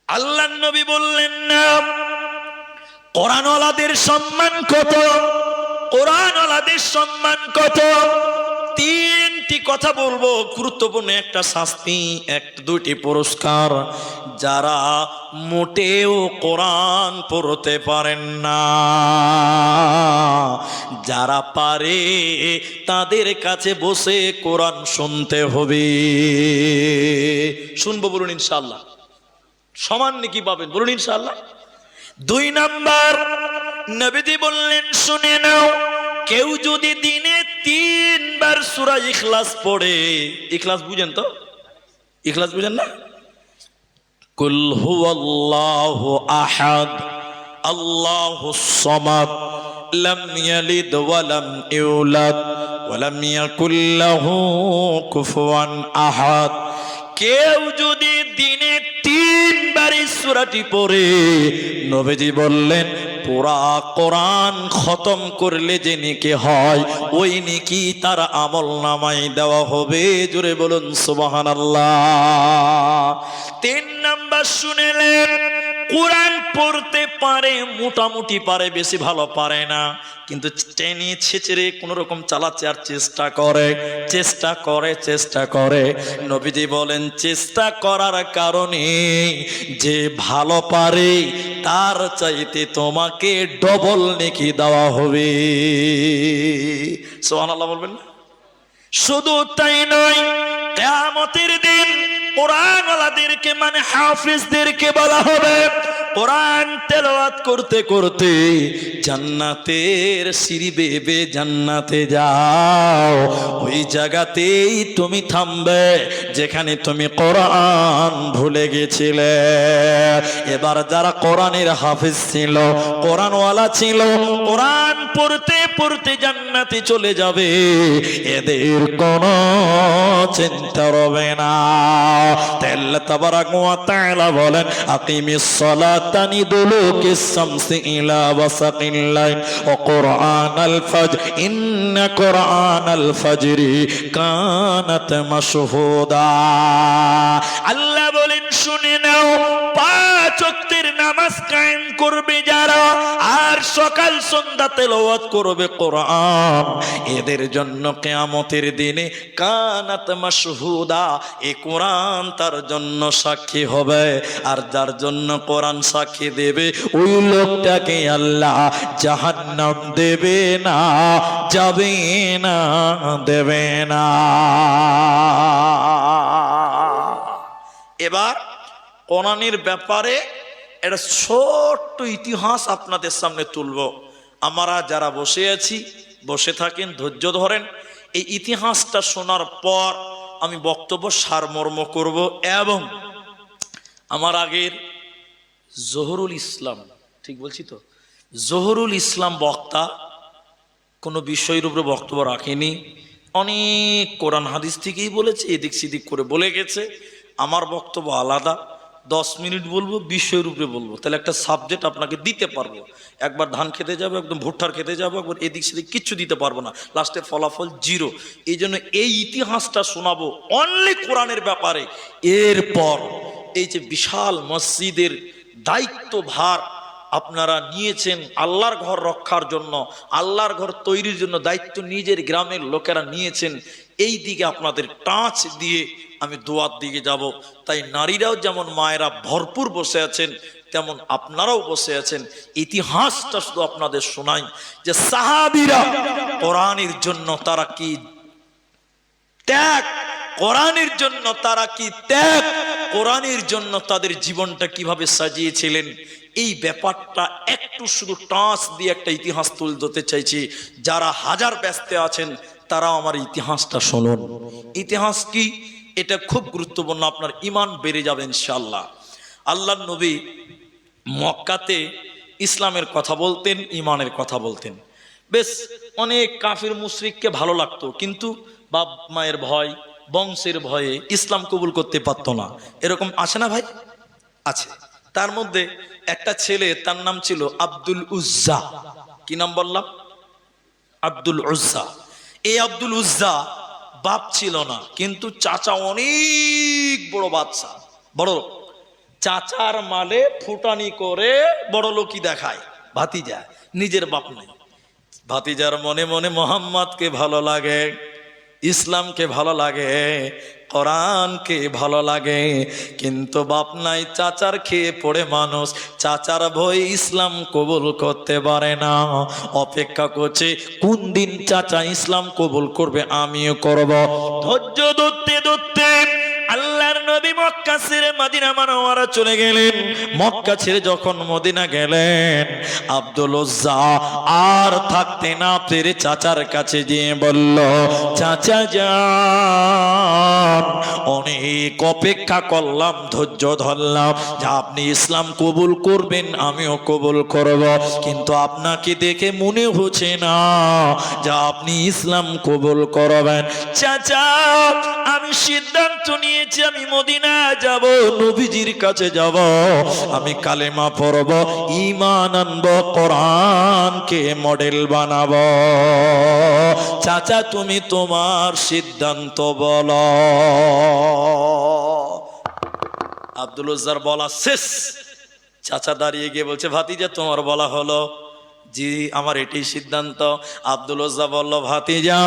আল্লাহর নবী বললেন না কোরআনওয়ালাদের সম্মান কত, কোরআনওয়ালাদের সম্মান কত। 3টি কথা বলবো, গুরুত্বপূর্ণ একটা শাস্তি, 2টি পুরস্কার। যারা মোটেও কোরআন পড়তে পারেন না, যারা পারে তাদের কাছে বসে কোরআন শুনতে হবে। শুনবো বলুন ইনশাআল্লাহ? সমান নাকি পাবেন বলুন ইনশাআল্লাহ? 2 নাম্বার, নবীজি বললেন শুনে নাও, কেউ যদি দিনে 3 বার সূরা ইখলাস পড়ে, ইখলাস বুঝেন তো? ইখলাস বুঝেন না? কুল হুয়াল্লাহু আহাদ আল্লাহুস সামাদ লাম ইয়ালিদ ওয়া লাম ইউলাদ ওয়া লাম ইয়াকুল লাহু কুফুয়ান আহাদ। কেউ যদি দিনে 3 বার এই সূরাটি পড়ে, নবীজি বললেন পুরা কোরআন খতম করলে যে নেকি হয়, ওই নেকি তার আমল নামায় দেওয়া হবে। জোরে বলুন সুবহানাল্লাহ। 3 নাম্বার শুনেলেন, কোরআন পড়তে পারে, মোটামুটি পারে, বেশি ভালো পারে না, কিন্তু টেনে ছেচড়ে কোন রকম চালাচ্ছে আর চেষ্টা করে চেষ্টা করে চেষ্টা করে। নবীজি বলেন চেষ্টা করার কারণে যে ভালো পারে তার চাইতে তোমাকে ডবল নেকি দেওয়া হবে। সুবহানাল্লাহ বলবেন না? শুধু তাই নয়, কিয়ামতের দিন কোরআনওয়ালাদেরকে মানে হাফেজদেরকে বলা হবে কোরআন তেলাওয়াত করতে করতে জান্নাতের সিঁড়ি বেয়ে জান্নাতে যাও, ওই জায়গাতেই তুমি থামবে যেখানে তুমি কোরআন ভুলে গেছিলে। এবার যারা কোরআনের হাফেজ ছিল, কোরআনওয়ালা ছিল, কোরআন পড়তে পড়তে জান্নাতে চলে যাবে, এদের কোনো চিন্তা হবে না। আল্লাহ তাবারাক ওয়া তাআলা বলেন আকিমিস সালাতা লিদুলুকিস শামসি ইলা ওয়াসাকিল লাইল ওয়া কুরআনাল ফাজর ইন্না কুরআনাল ফাজরি কানাত মাশহুদা। আল্লাহ বলেন শুনে নাও, 5 ওয়াক্তের নামাজ কায়েম করবে যারা, আর সকাল সন্ধ্যা তেলাওয়াত করবে কোরআন, এদের জন্য কিয়ামতের দিনে কানাত মাশহুদা, এই কোরআন তার জন্য সাক্ষী হবে। আর যার জন্য কোরআন সাক্ষী দেবে ওই লোকটাকে আল্লাহ জাহান্নাম দেবে না, যাবে না, দেবে না। এবার কোরআনের ব্যাপারে একটা ছোট্ট ইতিহাস আপনাদের সামনে তুলব। আমরা যারা বসে আছি বসে থাকেন, ধৈর্য ধরেন। এই ইতিহাসটা শোনার পর আমি বক্তব্য সারমর্ম করব। এবং আমার আগের জহুরুল ইসলাম, ঠিক বলছি তো, জহুরুল ইসলাম বক্তা কোনো বিষয়ের উপরে বক্তব্য রাখেনি, অনেক কোরআন হাদিস থেকেই বলেছে, এদিক সেদিক করে বলে গেছে। আমার বক্তব্য আলাদা, 10 মিনিট বলবো, বিষয়ের উপরে বলবো, তাহলে একটা সাবজেক্ট আপনাকে দিতে পারবো। একবার ধান খেতে যাবো, একদম ভুট্টার খেতে যাবো, একবার এদিক সেদিক কিচ্ছু দিতে পারবো না, লাস্টে ফলাফল 0। এই জন্য এই ইতিহাসটা শোনাবো অনলি কোরআনের ব্যাপারে। এরপর এই যে বিশাল মসজিদের দায়িত্বভার আপনারা নিয়েছেন আল্লাহর ঘর রক্ষার জন্য, আল্লাহর ঘর তৈরির জন্য দায়িত্ব নিজের গ্রামের লোকেরা নিয়েছেন, এই দিকে আপনাদের টাচ দিয়ে আমি দোয়ার দিকে যাব। তাই নারীরাও যেমন মায়েরা ভরপুর বসে আছেন, তেমন আপনারাও বসে আছেন। ইতিহাসটা শুধু আপনাদের শোনাই যে সাহাবীরা কোরআনের জন্য তারা কি ত্যাগ, কোরআনের জন্য তারা কি ত্যাগ, কোরআনের জন্য তাদের জীবনটা কিভাবে সাজিয়েছিলেন, এই ব্যাপারটা একটু শুধু টাচ দিয়ে একটা ইতিহাস তুলে ধরতে চাইছি। যারা হাজার ব্যস্ত আছেন তারা আমার ইতিহাসটা শুনুন। ইতিহাস কি, এটা খুব গুরুত্বপূর্ণ, আপনার ঈমান বেড়ে যাবে ইনশাআল্লাহ। আল্লাহর নবী মক্কাতে ইসলামের কথা বলতেন, ঈমানের কথা বলতেন। বেশ অনেক কাফির মুশরিককে ভালো লাগতো, কিন্তু বাপ মায়ের ভয়, বংশের ভয়ে ইসলাম কবুল করতে পারতো না। এরকম আছে না ভাই? আছে। তার মধ্যে একটা ছেলে, তার নাম ছিল আব্দুল উজ্জা। কি নাম বললাম? আব্দুল উজ্জা। এই আব্দুল উজ্জা বাপ ছিল না, কিন্তু চাচা অনেক বড় বাদশা, বড় লোক। চাচার মালে ফুটানি করে বড় লোকই দেখায় ভাতিজা, নিজের বাপ নাই। ভাতিজার মনে মনে মোহাম্মদকে ভালো লাগে, ইসলামকে ভালো লাগে, কোরআনকে ভালো লাগে, কিন্তু বাপ নাই, চাচার খেয়ে পড়ে মানুষ, চাচার ভয় ইসলাম কবুল করতে পারে না। অপেক্ষা করছে কোন দিন চাচা ইসলাম কবুল করবে, আমিও করব। ধৈর্য ধরতে ধরতে আল্লাহর নবী মক্কা ছেড়ে মদিনা মুনাওয়ারা চলে গেলেন। মক্কা ছেড়ে যখন মদিনা গেলেন, আব্দুল উজ্জা আর থাকতে না পেরে চাচার কাছে গিয়ে বলল, চাচা যান, অনেক অপেক্ষা করলাম, ধৈর্য ধরলাম যে আপনি ইসলাম কবুল করবেন, আমিও কবুল করব, কিন্তু আপনাকে দেখে মনে হচ্ছে না যে আপনি ইসলাম কবুল করবেন। চাচা, আমি সিদ্ধান্ত নিয়েছি আমি মদিনা যাব, নবীজির কাছে যাব, আমি কালেমা পড়ব, ঈমান আনব, কোরআনকে মডেল বানাবো। চাচা তুমি তোমার সিদ্ধান্ত বলো। আব্দুল উজ্জার বলা শেষ। চাচা দাঁড়িয়ে গিয়ে বলছে, ভাতিজা তোমার বলা হলো? জি আমার এটাই সিদ্ধান্ত। আব্দুল উজ্জা বলল, ভাতিজা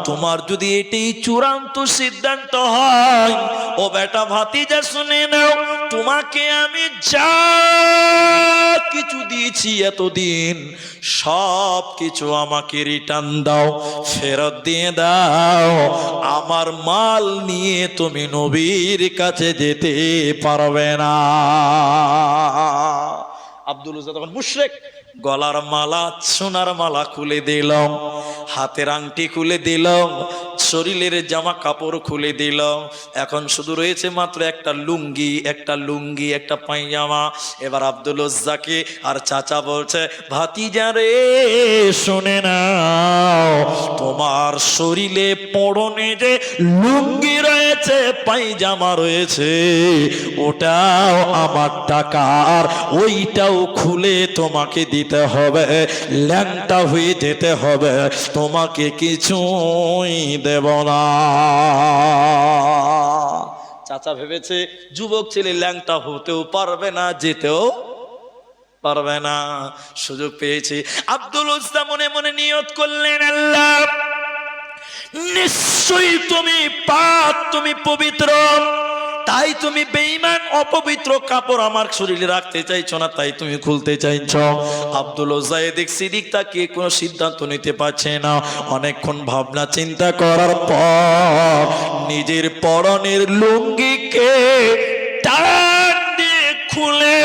তোমার যদি এটাই চূড়ান্ত সিদ্ধান্ত হয়, ও বেটা ভাতিজা শুনে নাও, তোমাকে আমি যা কিছু দিয়েছি এতদিন সব কিছু আমাকে রিটার্ন দাও, ফেরত দিয়ে দাও। আমার মাল নিয়ে তুমি নবীর কাছে যেতে পারবে না। আব্দুল উজ্জা তখন মুশরিক, গলার মালা, সোনার মালা খুলে দিল, হাতের আংটি খুলে দিল, শরীরের জামা কাপড় খুলে দিল। এখন শুধু রয়েছে মাত্র একটা লুঙ্গি, একটা পায়জামা। এবার আব্দুল উজ্জাকে আর চাচা বলছে, ভাতিজা রে শুনে নাও, তোমার শরীরে পরনে যে লুঙ্গি রয়েছে, পায়জামা রয়েছে, ওটাও আমার টাকার, ওইটাও খুলে তোমাকে দিতে হবে, ল্যাংটা হয়ে যেতে হবে, তোমাকে কিছুই দেব না। চাচা ভেবেছে যুবক ছেলে ল্যাংটা হতেও পারবে না, যেতেও পারবে না। সুযোগ পেয়েছে আব্দুল উজ্জা মনে মনে নিয়ত করলেন, আল্লাহ নিশ্চয়ই তুমি পাক, তুমি পবিত্র, তাই তুমি বেঈমান অপবিত্র কাপড় আমার শরীরে রাখতে চাইছো না, তাই তুমি খুলতে চাইছো। আব্দুল উজ্জা এদিক সেদিক তাকিয়ে কোনো সিদ্ধান্ত নিতে পারছে না। অনেকক্ষণ ভাবনা চিন্তা করার পর নিজের পরনের লুঙ্গিকে টান দিয়ে খুলে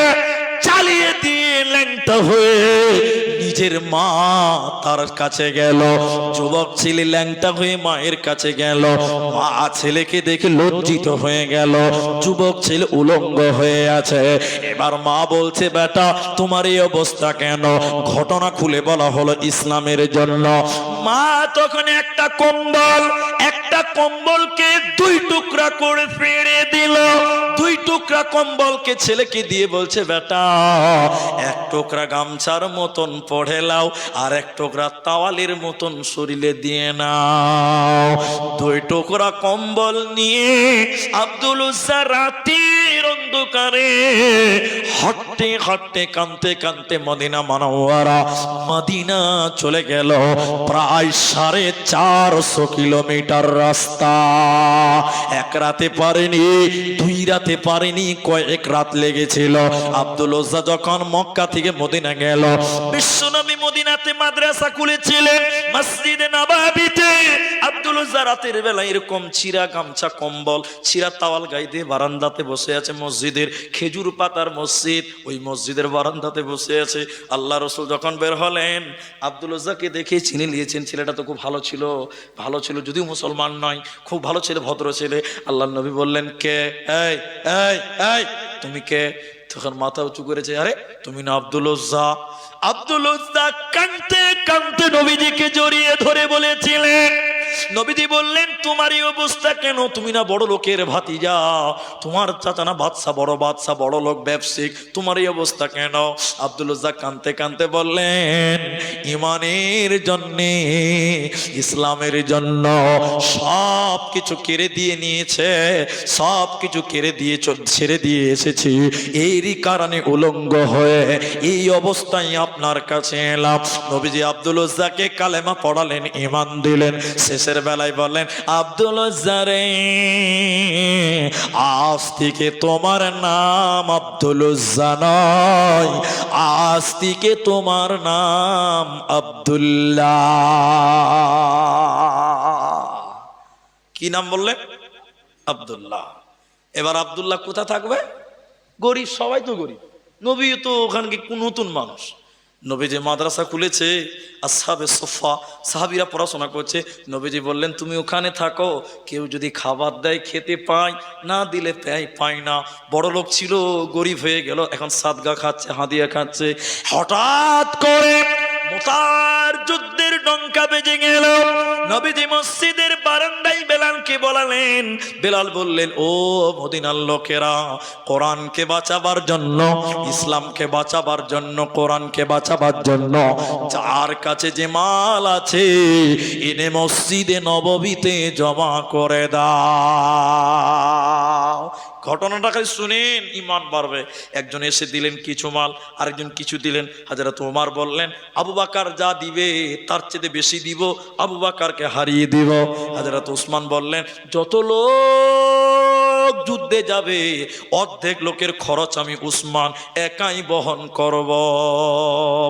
চালিয়ে দিয়ে ল্যাংটা হয়ে নিজের মা তার কাছে গেল। যুবক ছেলে ল্যাংটা হয়ে মায়ের কাছে গেল। মা ছেলেকে দেখে লজ্জিত হয়ে গেল। যুবক ছেলে উলঙ্গ হয়ে আছে। এবার মা বলছে, বেটা তোমার এই অবস্থা কেন? ঘটনা খুলে বলা হলো ইসলামের জন্য। মা তখন একটা কম্বলকে দুই টুকরা করে ফেড়ে দিল। দুই টুকরা কম্বলকে ছেলেকে দিয়ে বলছে, বেটা এক টুকরা গামছার মতন পড়ে লাও, আর এক টুকরা তাওয়ালের মতন শরীরে দিয়ে নাও। দুই টুকরা কম্বল নিয়ে আব্দুল উজ্জা রাতের অন্ধকারে হাঁটতে হাঁটতে কাঁদতে কাঁদতে মদিনা মুনাওয়ারা মদিনা চলে গেল। প্রায় 450 কিলোমিটার রাস্তা। এক রাতে পারেনি, দুই রাতে পারেনি, কয়েক রাত লেগেছিল। আব্দুল উজ্জা যখন মক্কা থেকে মদিনা গেল, বিশ্বনবী মদিনাতে মাদ্রাসা খুলেছিলেন, মসজিদে নববীতে আব্দুল উজ্জা রাতের বেলা এরকম ছিঁড়া গামছা কম্বল ছিঁড়া তাওয়াল গায়ে দিয়ে বারান্দাতে বসে আছে। মসজিদের খেজুর পাতার মসজিদ, ওই মসজিদের বারান্দাতে বসে আছে। আল্লাহ রাসূল যখন বের হলেন, আব্দুল উজ্জাকে দেখে চিনে নিয়েছেন। ছেলেটা তো খুব ভালো ছিল, যদিও মুসলমান নয়, খুব ভালো ছেলে, ভদ্র ছেলে। আল্লাহ নবী বললেন, কে? এই এই এই তুমি কে? তখন মাথা উঁচু করেছে, আরে তুমি না আব্দুল উজ্জা? আব্দুল উজ্জা কাঁদতে কাঁদতে নবীজিকে জড়িয়ে ধরে বলেছিলেন। নবীজি বললেন, তোমার এই অবস্থা কেন? তুমি না বড় লোকের ভাতিজা, তোমার চাচা না বাদশা, বড় লোক, ব্যবসায়িক, তোমার এই অবস্থা কেন? আব্দুল উজ্জা কাঁদতে কাঁদতে বললেন, ইমানের জন্যে, ইসলামের জন্য সব কিছু কেড়ে দিয়ে নিয়েছে, সব কিছু কেড়ে দিয়ে ছেড়ে দিয়ে এসেছি, এরই কারণে উলঙ্গ হয়ে এই অবস্থায় আপনার কাছে এলাম। নবীজি আব্দুল উজ্জাকে কালেমা পড়ালেন, ঈমান দিলেন। শেষের বেলায় বললেন, আব্দুল উজ্জা রে, আজ থেকে তোমার নাম আব্দুল উজ্জা নয়, আজ থেকে তোমার নাম আব্দুল্লাহ। কি নাম বললেন? আব্দুল্লাহ। এবার আব্দুল্লাহ কোথা থাকবে? গরিব, সবাই তো গরিব। নবী তো ওখানকে নতুন মানুষ। নবীজি মাদ্রাসা খুলেছে, আসহাবে সুফা সাহাবীরা পড়াশোনা করছে। নবীজি বললেন, তুমি ওখানে থাকো, কেউ যদি খাবার দেয় খেতে পায়, না দিলে পায় না। বড় লোক ছিল, গরিব হয়ে গেল, এখন সাদগা খাচ্ছে, হাদিয়া খাচ্ছে। হঠাৎ করে মুতার যুদ্ধের ডঙ্কা বেজে গেল। নবীজি মসজিদের বারান্দায় বেলালকে বলালেন। বেলাল বললেন, ও মদিনার লোকেরা, কোরআনকে বাঁচাবার জন্য, ইসলামকে বাঁচাবার জন্য, কোরআনকে বাঁচাবার জন্য যার কাছে যে মাল আছে এনে মসজিদে নববীতে জমা করে দাও। ঘটনাটাকে শুনেন, ঈমান বাড়বে। একজন এসে দিলেন কিছু মাল, আরেকজন কিছু দিলেন। হযরত ওমর বললেন, আবু বকর যা দিবে তার চেয়ে বেশি দিব, আবু বকরকে হারিয়ে দিব। হযরত ওসমান বললেন, যত লোক যুদ্ধে যাবে অর্ধেক লোকের খরচ আমি ওসমান একাই বহন করব।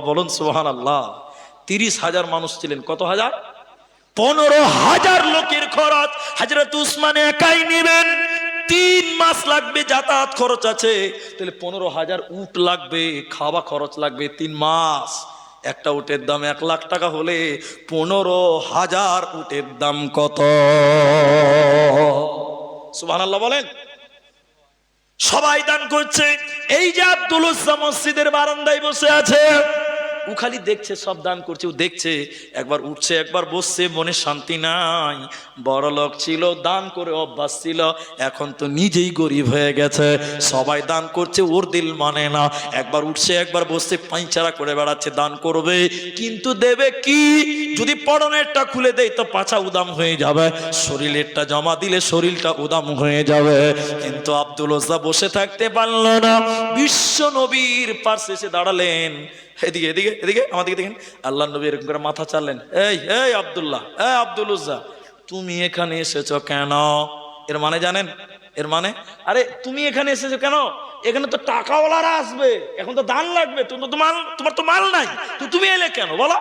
বলুন সুবহানাল্লাহ। 30,000 মানুষ ছিলেন। কত হাজার? 15,000 লোকের খরচ হযরত ওসমান একাই নেবেন। 3 মাস লাগবে, যাতায়াত খরচ আছে, তাহলে 15,000 উট লাগবে, খাওয়া খরচ লাগবে 3 মাস। একটা উটের দাম 1 লাখ টাকা হলে 15,000 উটের দাম কত? সুবহানাল্লাহ বলেন। সবাই দান করছে। এই যে আব্দুল উজ্জা মসজিদের বারান্দায় বসে আছে, ও খালি দেখছে, সব দান করছে, ও দেখছে, একবার উঠছে একবার বসছে, মনে শান্তি নাই। বড় লোক ছিল, দান করে অভ্যাস ছিল, এখন তো নিজেই গরিব হয়ে গেছে, সবাই দান করছে, ওর দিল মানে না, একবার উঠছে একবার বসছে, পাঁচারা করে বেড়াচ্ছে, দান করবে কিন্তু দেবে কি? যদি পরনেরটা খুলে দেয় তো পাছা উদাম হয়ে যাবে, শরীরেরটা জমা দিলে শরীরটা উদাম হয়ে যাবে। কিন্তু আব্দুল উজ্জা বসে থাকতে পারল না, বিশ্ব নবীর পাশে এসে দাঁড়ালেন। এদিকে এদিকে এদিকে আমার দিকে দেখেন, আল্লাহ নবী এরকম করে মাথা চাললেন, এই এই আব্দুল্লাহ, এই আব্দুল উজ্জা, তুমি এখানে এসেছো কেন? এর মানে জানেন? এর মানে, আরে তুমি এখানে এসেছো কেন? এখানে তো টাকাওয়ালারা আসবে, এখন তো দান লাগবে, তুমি তো মাল, তোমার তো মাল নাই, তো তুমি এলে কেন বলো?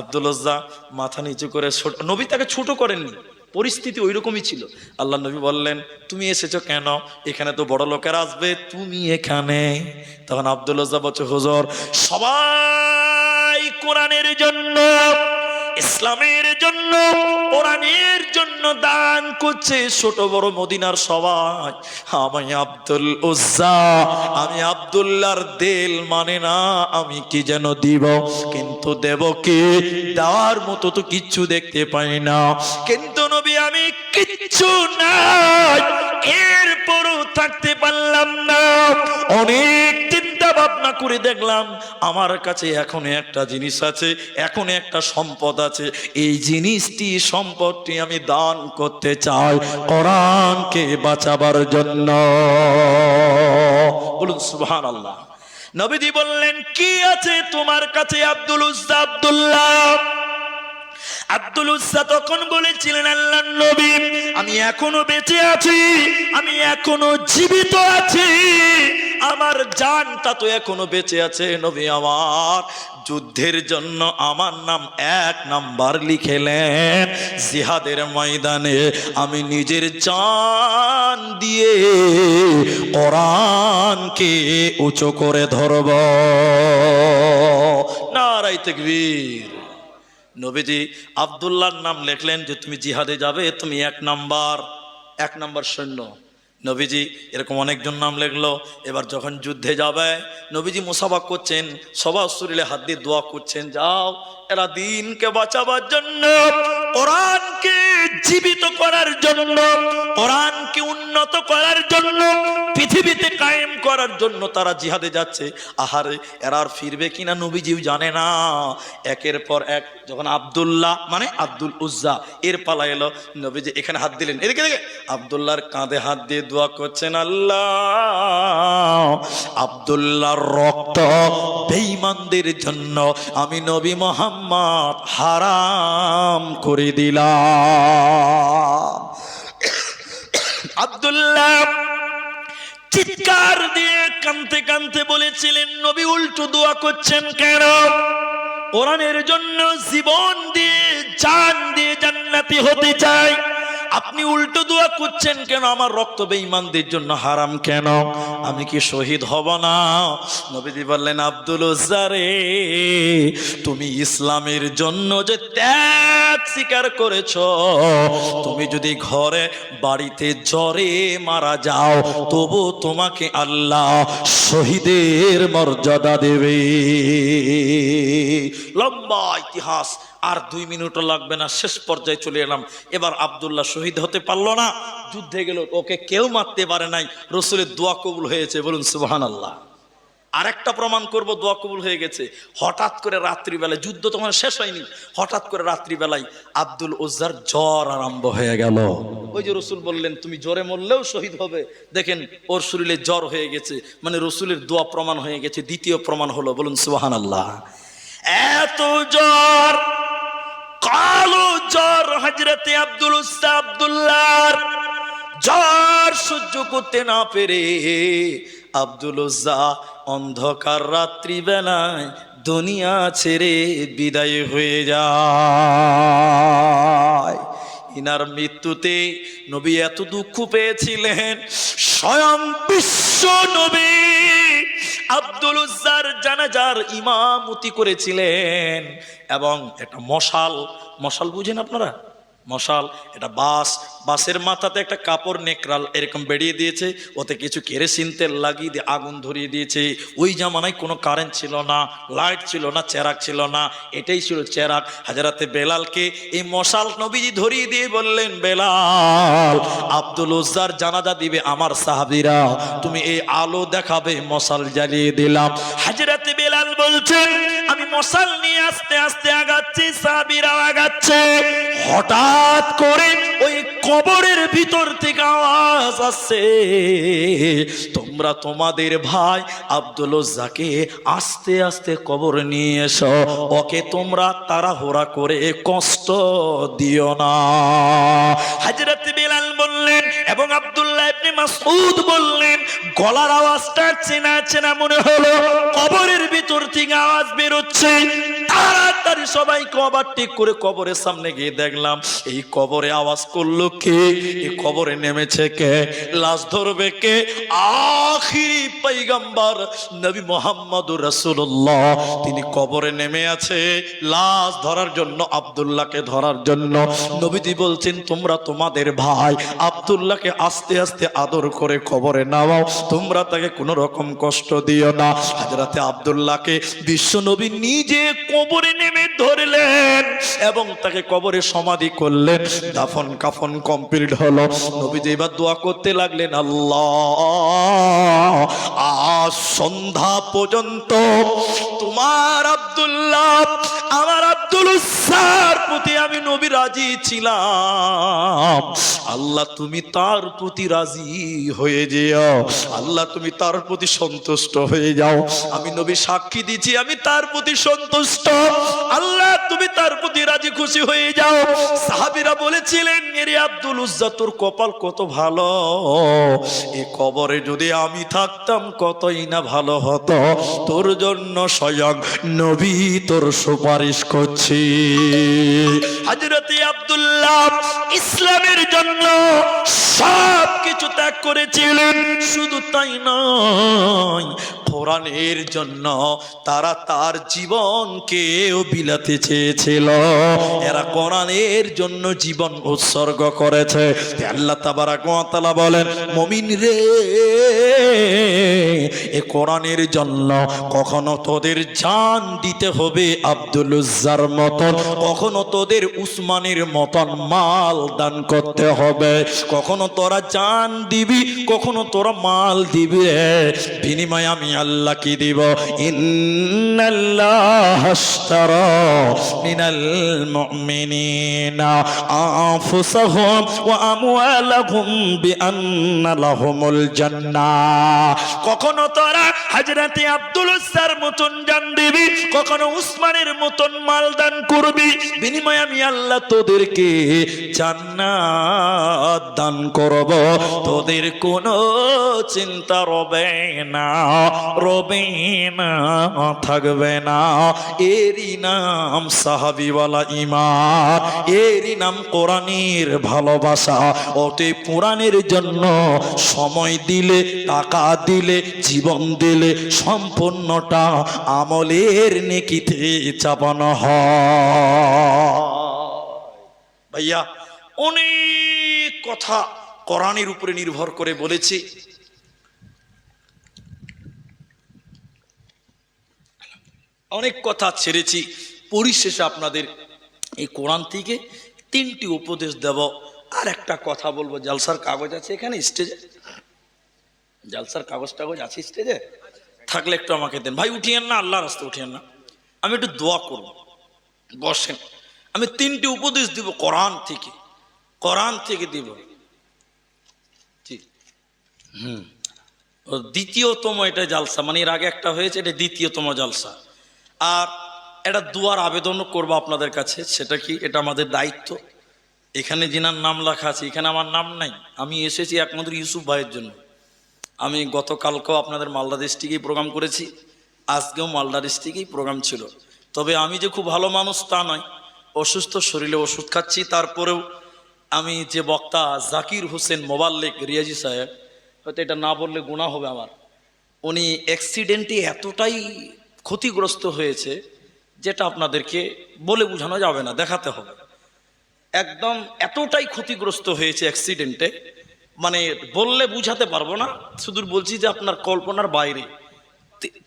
আব্দুল উজ্জা মাথা নিচু করে, নবী তাকে ছোট করেননি, পরিস্থিতি ওই রকমই ছিল। আল্লাহ নবী বললেন, তুমি এসেছো কেন? এখানে তো বড় লোকেরা আসবে, তুমি এখানে। তখন আব্দুল উজ্জা বলছে, হুজুর, সবাই কোরআনের জন্য, ইসলামের জন্য, কোরআনের জন্য দান করছে, ছোট বড় মদিনার সবাই। আমি আব্দুল উজ্জা, আমি আব্দুল্লাহর দিল মানে না, আমি কি যেন দিব, কিন্তু দেব কি? দেওয়ার মতো তো কিচ্ছু দেখতে পাই না। কিন্তু নবী আমি কিচ্ছু নাই, এরপরও থাকতে পারলাম না। অনেক চিন্তা ভাবনা করে দেখলাম, আমার কাছে এখন একটা জিনিস আছে, এখন একটা সম্পদ আছে, এই জিনিসটি, সম্পদটি আমি দান করতে চাই কোরআনকে বাঁচাবার জন্য। বলুন সুবহানাল্লাহ। নবীজি বললেন, কি আছে তোমার কাছে আব্দুল উজ্জা? আব্দুল উজ্জা তখন বলেছিলেন, আল্লাহর নবী, আমি এখনো বেঁচে আছি, আমি এখনো জীবিত আছি, আমার জানটা তো এখনো বেঁচে আছে। নবী আমার যুদ্ধের জন্য আমার নাম 1 নাম্বার লিখেলেন, জিহাদের ময়দানে আমি নিজের জান দিয়ে কোরআনকে উঁচু করে ধরব। নারায়ে তাকবীর। নবীজি আব্দুল্লাহর নাম লিখলেন যে তুমি জিহাদে যাবে, তুমি 1 নাম্বার সৈন্য। নবীজি এরকম অনেকজন নাম লিখলো। এবার যখন যুদ্ধে যাবে, নবীজি মুসাফা করছেন, সবার শরীরে হাত দিয়ে দোয়া করছেন, যাও এরা দিনকে বাঁচাবার জন্য, কোরআনকে জীবিত করার জন্য, কোরআনকে উন্নত করার জন্য, পৃথিবীতে কায়েম করার জন্য তারা জিহাদে যাচ্ছে। আহারে, এরা আর ফিরবে কিনা নবীজিও জানে না। একের পর এক যখন আব্দুল্লাহ মানে আব্দুল উজ্জা এর পালা এলো, নবীজি এখানে হাত দিলেন, এদিকে দেখে আব্দুল্লাহর কাঁধে হাত দিয়ে দোয়া করছেন, আল্লাহ আব্দুল্লাহর রক্ত বেঈমানদের জন্য আমি নবী মুহাম্মদ হারাম করে দিলাম। আব্দুল্লাহ চিৎকার দিয়ে কাঁদতে কাঁদতে বলেছিলেন, নবী উল্টো দোয়া করছেন কেন? কোরআনের জন্য জীবন দিয়ে, জান দিয়ে জান্নাতি হতে চাই, আপনি উল্টো দোয়া করছেন কেন? আমার রক্ত বেঈমানদের জন্য হারাম কেন? আমি কি শহীদ হব না? নবীজি বললেন, আব্দুল উজ্জা রে, তুমি ইসলামের জন্য যে ত্যাগ স্বীকার করেছো, তুমি যদি ঘরে বাড়িতে জ্বরে মারা যাও, তবু তোমাকে আল্লাহ শহীদের মর্যাদা দেবে। লম্বা ইতিহাস, আর 2 মিনিটও লাগবে না, শেষ পর্যায়ে চলে এলাম। এবার আব্দুল্লাহ শহীদ হতে পারলো না, যুদ্ধে গেল, ওকে কেউ মারতে পারে নাই, রাসূলের দোয়া কবুল হয়েছে। বলুন সুবহানাল্লাহ। আরেকটা প্রমাণ করব দোয়া কবুল হয়ে গেছে। হঠাৎ করে রাত্রিবেলায়, যুদ্ধ তখন শেষ হয়নি, হঠাৎ করে রাত্রিবেলায় আব্দুল উজ্জার জ্বর আরম্ভ হয়ে গেল। ওই যে রাসূল বললেন তুমি জ্বরে মরলেও শহীদ হবে, দেখেন ওর শরীরে জ্বর হয়ে গেছে, মানে রাসূলের দোয়া প্রমাণ হয়ে গেছে। দ্বিতীয় প্রমাণ হলো, বলুন সুবহানাল্লাহ। এত জ্বর, কালো জ্বর হযরতে আব্দুল উজ্জা আব্দুল্লাহর, জ্বর সহ্য করতে না পেরে আব্দুল উজ্জা অন্ধকার রাত্রিবেলায় দুনিয়া ছেড়ে বিদায় হয়ে যায়। ইনার মৃত্যুতে নবী এত দুঃখ পেয়েছিলেন, স্বয়ং বিশ্ব নবী আব্দুল উজ্জার জানাজার ইমামতি করেছিলেন। এবং একটা মশাল বুঝেন আপনারা? মশাল, এটা বাসের মাথাতে একটা কাপড় নেকড়াল এরকম বেরিয়ে দিয়েছে, ওতে কিছু কেরোসিন তেল লাগিয়ে দিয়ে আগুন ধরিয়ে দিয়েছে। ওই জামানায় কোনো কারেন্ট ছিল না, লাইট ছিল না, চেরাগ ছিল না, এটাই ছিল চেরাগ। হাজরাতে বেলালকে এই মশাল নবীজি ধরিয়ে দিয়ে বললেন, বেলাল, আব্দুল উজ্জার জানাজা দিবে আমার সাহাবীরা, তুমি এই আলো দেখাবে। মশাল জ্বালিয়ে দিলাম। হাজরাতে বেলাল বলছেন, আমি মশাল নিয়ে আস্তে আস্তে আগাচ্ছি, সাহাবীরাও আগাচ্ছে। হঠাৎ করে ওই কবরের ভিতর থেকে আওয়াজ আসছে, তোমরা তোমাদের ভাই আব্দুল উজ্জাকে আস্তে আস্তে কবর নিয়ে এসো, ওকে তোমরা তাড়াহুড়া করে কষ্ট দিও না। হযরত বেলাল বললেন এবং আব্দুল্লাহ ইবনে মাসউদ বললেন, গলার আওয়াজটা চেনা চেনা মনে হলো, কবরের ভিতর থেকে আওয়াজ বের হচ্ছে। তাড়াতাড়ি সবাই কবর ঠিক করে কবরের সামনে গিয়ে দেখলাম, এই কবরে আওয়াজ করলো কে? এই কবরে নেমেছে কে? লাশ ধরবে কে? আখিরি পয়গম্বর নবী মুহাম্মদুর রাসূলুল্লাহ, তিনি কবরে নেমে আছে লাশ ধরার জন্য, আব্দুল্লাহকে ধরার জন্য। নবীজি বলছেন, তোমরা তোমাদের ভাই আব্দুল্লাহকে আস্তে আস্তে আদর করে কবরে নামাও, তোমরা তাকে কোনো রকম কষ্ট দিও না। হযরতে আব্দুল্লাহকে বিশ্ব নবী নিজে কবরে নেমে ধরলেন এবং তাকে কবরে সমাধি করলেন। দাফন কাফন কমপ্লিট হলো। নবীজি এবার দোয়া করতে লাগলেন, আল্লাহ, আজ সন্ধ্যা পর্যন্ত তোমার আব্দুল্লাহ, আমার আব্দুল উজ্জার প্রতি আমি নবী রাজি ছিলাম, আল্লাহ তুমি তার প্রতি রাজি হয়ে যেও, আল্লাহ তুমি তার প্রতি সন্তুষ্ট হয়ে যাও। আমি নবী সাক্ষী দিচ্ছি, আমি তার প্রতি সন্তুষ্ট, আল্লাহ তুমি তার প্রতি রাজি খুশি হয়ে যাও। সাহাবীরা বলেছিলেন, এরে আব্দুল উজ্জা, তোর কপাল কত ভালো, এই কবরে যদি আমি থাকতাম কতই না ভালো হতো, তোর জন্য স্বয়ং নবী তোর সুপারিশ করছি। হযরতে আব্দুল্লাহ ইসলামের জন্য সব কিছু ত্যাগ করেছিলেন। শুধু তাই নয়, কোরআনের জন্য তারা তার জীবনকেও বিলাতে চেয়েছিল। এরা কোরআনের জন্য জীবন উৎসর্গ করেছে। আল্লাহ তাবারাক ওয়া তাআলা বলেন, মুমিন রে, এ কোরআনের জন্য কখনো তোদের জান দিতে হবে আব্দুল উজ্জার মতন, কখনো তোদের উসমানের মতন মাল দান করতে হবে। কখনো তোরা জান দিবি, কখনো তোরা মাল দিবি, বিনিময়ে আমি আল্লাহ কি দিব? ইন্নাল্লাহ আশতারা মিনাল মুমিনিনা আনফুসাহুম ওয়া আমওয়ালাহুম বিআন্না লাহুমুল জান্নাহ। কখনো তোরা হযরতে আব্দুল উজ্জার মতন জান দিবি, কখনো উসমানের মতন মাল দান করবি, বিনিময়ে আমি আল্লাহ তোদেরকে জান্নাত দান করব। তোদের কোনো চিন্তা রবে না, রবে না, থাকবে না। এরই নাম সাহাবীওয়ালা ঈমান, এরই নাম কোরআনের ভালোবাসা। অতএব কোরআনের জন্য সময় দিলে, টাকা দিলে, জীবন দিলে, সম্পূর্ণটা আমলের নেকিতে চাপানো হয়। ভাইয়া, অনেক কথা কোরআনের উপরে নির্ভর করে বলেছি। অনেক কথা ছেড়েছি। পরিশেষে আপনাদের এই কোরআন থেকে 3টি উপদেশ দেব। আর একটা কথা বলবো, জালসার কাগজ আছে এখানে স্টেজে? জালসার কাগজ টাগজ আছে স্টেজে? থাকলে একটু আমাকে দেন ভাই। উঠিয়েন না, আল্লাহর রাস্তায় উঠিয়েন না, আমি একটু দোয়া করব। বসেন, আমি 3টি উপদেশ দিব কোরআন থেকে, কোরআন থেকে দিব। ঠিক, দ্বিতীয়তম এটা জালসা, মানে এর আগে একটা হয়েছে, এটা দ্বিতীয়তম জালসা। আর এটা দুয়ার আবেদনও করবো আপনাদের কাছে। সেটা কি? এটা আমাদের দায়িত্ব। এখানে যিনার নাম লেখা আছে, এখানে আমার নাম নাই। আমি এসেছি একমাত্র ইউসুফ ভাইয়ের জন্য। আমি গতকালকেও আপনাদের মালদা ডিস্ট্রিক্টেই প্রোগ্রাম করেছি, আজকেও মালদা ডিস্ট্রিক্টেই প্রোগ্রাম ছিল। তবে আমি যে খুব ভালো মানুষ তা নয়, অসুস্থ শরীরে ওষুধ খাচ্ছি। তারপরেও আমি যে বক্তা জাকির হোসেন মোবাল্লেক রিয়াজি সাহেব, হয়তো এটা না বললে গুনাহ হবে আমার, উনি অ্যাক্সিডেন্টে এতটাই ক্ষতিগ্রস্ত হয়েছে যেটা আপনাদেরকে বলে বোঝানো যাবে না, দেখাতে হবে। একদম এতটাই ক্ষতিগ্রস্ত হয়েছে অ্যাক্সিডেন্টে, মানে বললে বুঝাতে পারবো না, শুধু বলছি যে আপনার কল্পনার বাইরে।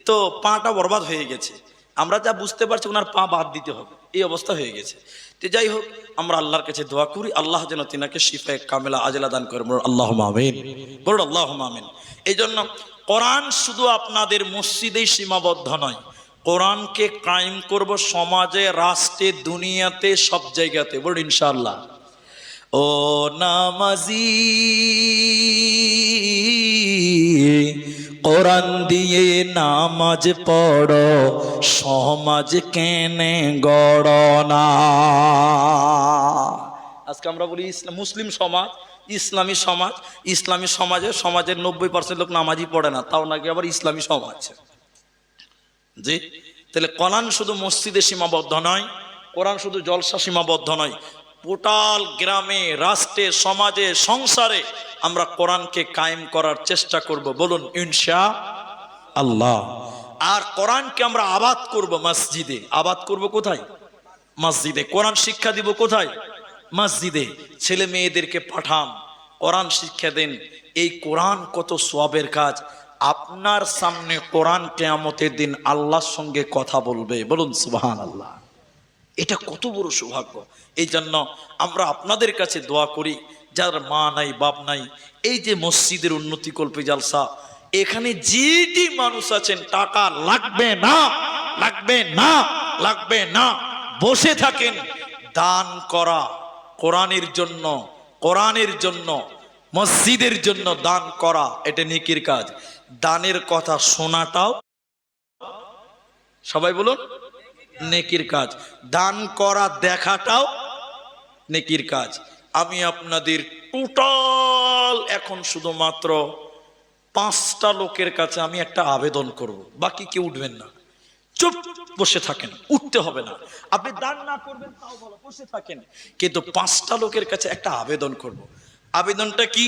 তো পাটা বরবাদ হয়ে গেছে, আমরা যা বুঝতে পারছি ওনার পা বাদ দিতে হবে, এই অবস্থা হয়ে গেছে। তো যাই হোক, আমরা আল্লাহর কাছে দোয়া করি আল্লাহ যেন তিনাকে শিফায়ে কামেলা আজলা দান করে। আল্লাহুম্মা আমিন, বলুন আল্লাহুম্মা আমিন। এই জন্য কোরআন শুধু আপনাদের মসজিদেই সীমাবদ্ধ নয়, কোরআনকে কায়েম করব সমাজে, রাষ্ট্রে, দুনিয়াতে, সব জায়গাতে, বলুন ইনশাআল্লাহ। ও নামাজি, কোরআন দিয়ে নামাজ পড়ো, সমাজ কেনে গড় না। আজকে আমরা বলি ইসলাম মুসলিম সমাজ, ইসলামী সমাজ। ইসলামী সমাজের 90% লোক নামাজই পড়ে না, তাও নাকি আবার ইসলামী সমাজ। জি, তাহলে কোরআন শুধু মসজিদে সীমাবদ্ধ নয়, কোরআন শুধু জলসা সীমাবদ্ধ নয়, টোটাল গ্রামে, রাষ্ট্রে, সমাজে, সংসারে আমরা কোরআনকে কায়েম করার চেষ্টা করব, বলুন ইনশাআল্লাহ। আর কোরআনকে আমরা আবাদ করব মসজিদে। আবাদ করব কোথায়? মসজিদে। কোরআন শিক্ষা দিব কোথায়? মসজিদে। ছেলে মেয়েদেরকে পাঠান, কোরআন শিক্ষা দেন। এই কোরআন কত সওয়াবের কাজ। আপনার সামনে কোরআন কিয়ামতের দিন আল্লাহর সঙ্গে কথা বলবে, বলুন সুবহানাল্লাহ। এটা কত বড় সৌভাগ্য। এই জন্য আমরা আপনাদের কাছে দোয়া করি, যার মা নাই, বাপ নাই, এই যে মসজিদের উন্নতিকল্পে জালসা, এখানে যেটি মানুষ আছেন, টাকা লাগবে না, লাগবে না, লাগবে না, বসে থাকেন। দান করা কোরআনের জন্য, কোরআনের জন্য, মসজিদের জন্য দান করা, এটা নেকির কাজ। দানের কথা শোনাটাও, সবাই বলুন, নেকির কাজ। দান করা দেখাটাও নেকির কাজ। আমি আপনাদের টোটাল এখন শুধুমাত্র 5টা লোকের কাছে আমি একটা আবেদন করব, বাকি কেউ উঠবেন না, চুপ বসে থাকেন, উঠতে হবে না। আপনি দান না করবেন তাও ভালো, বসে থাকেন, কিন্তু 5টা লোকের কাছে একটা আবেদন করব। আবেদনটা কি?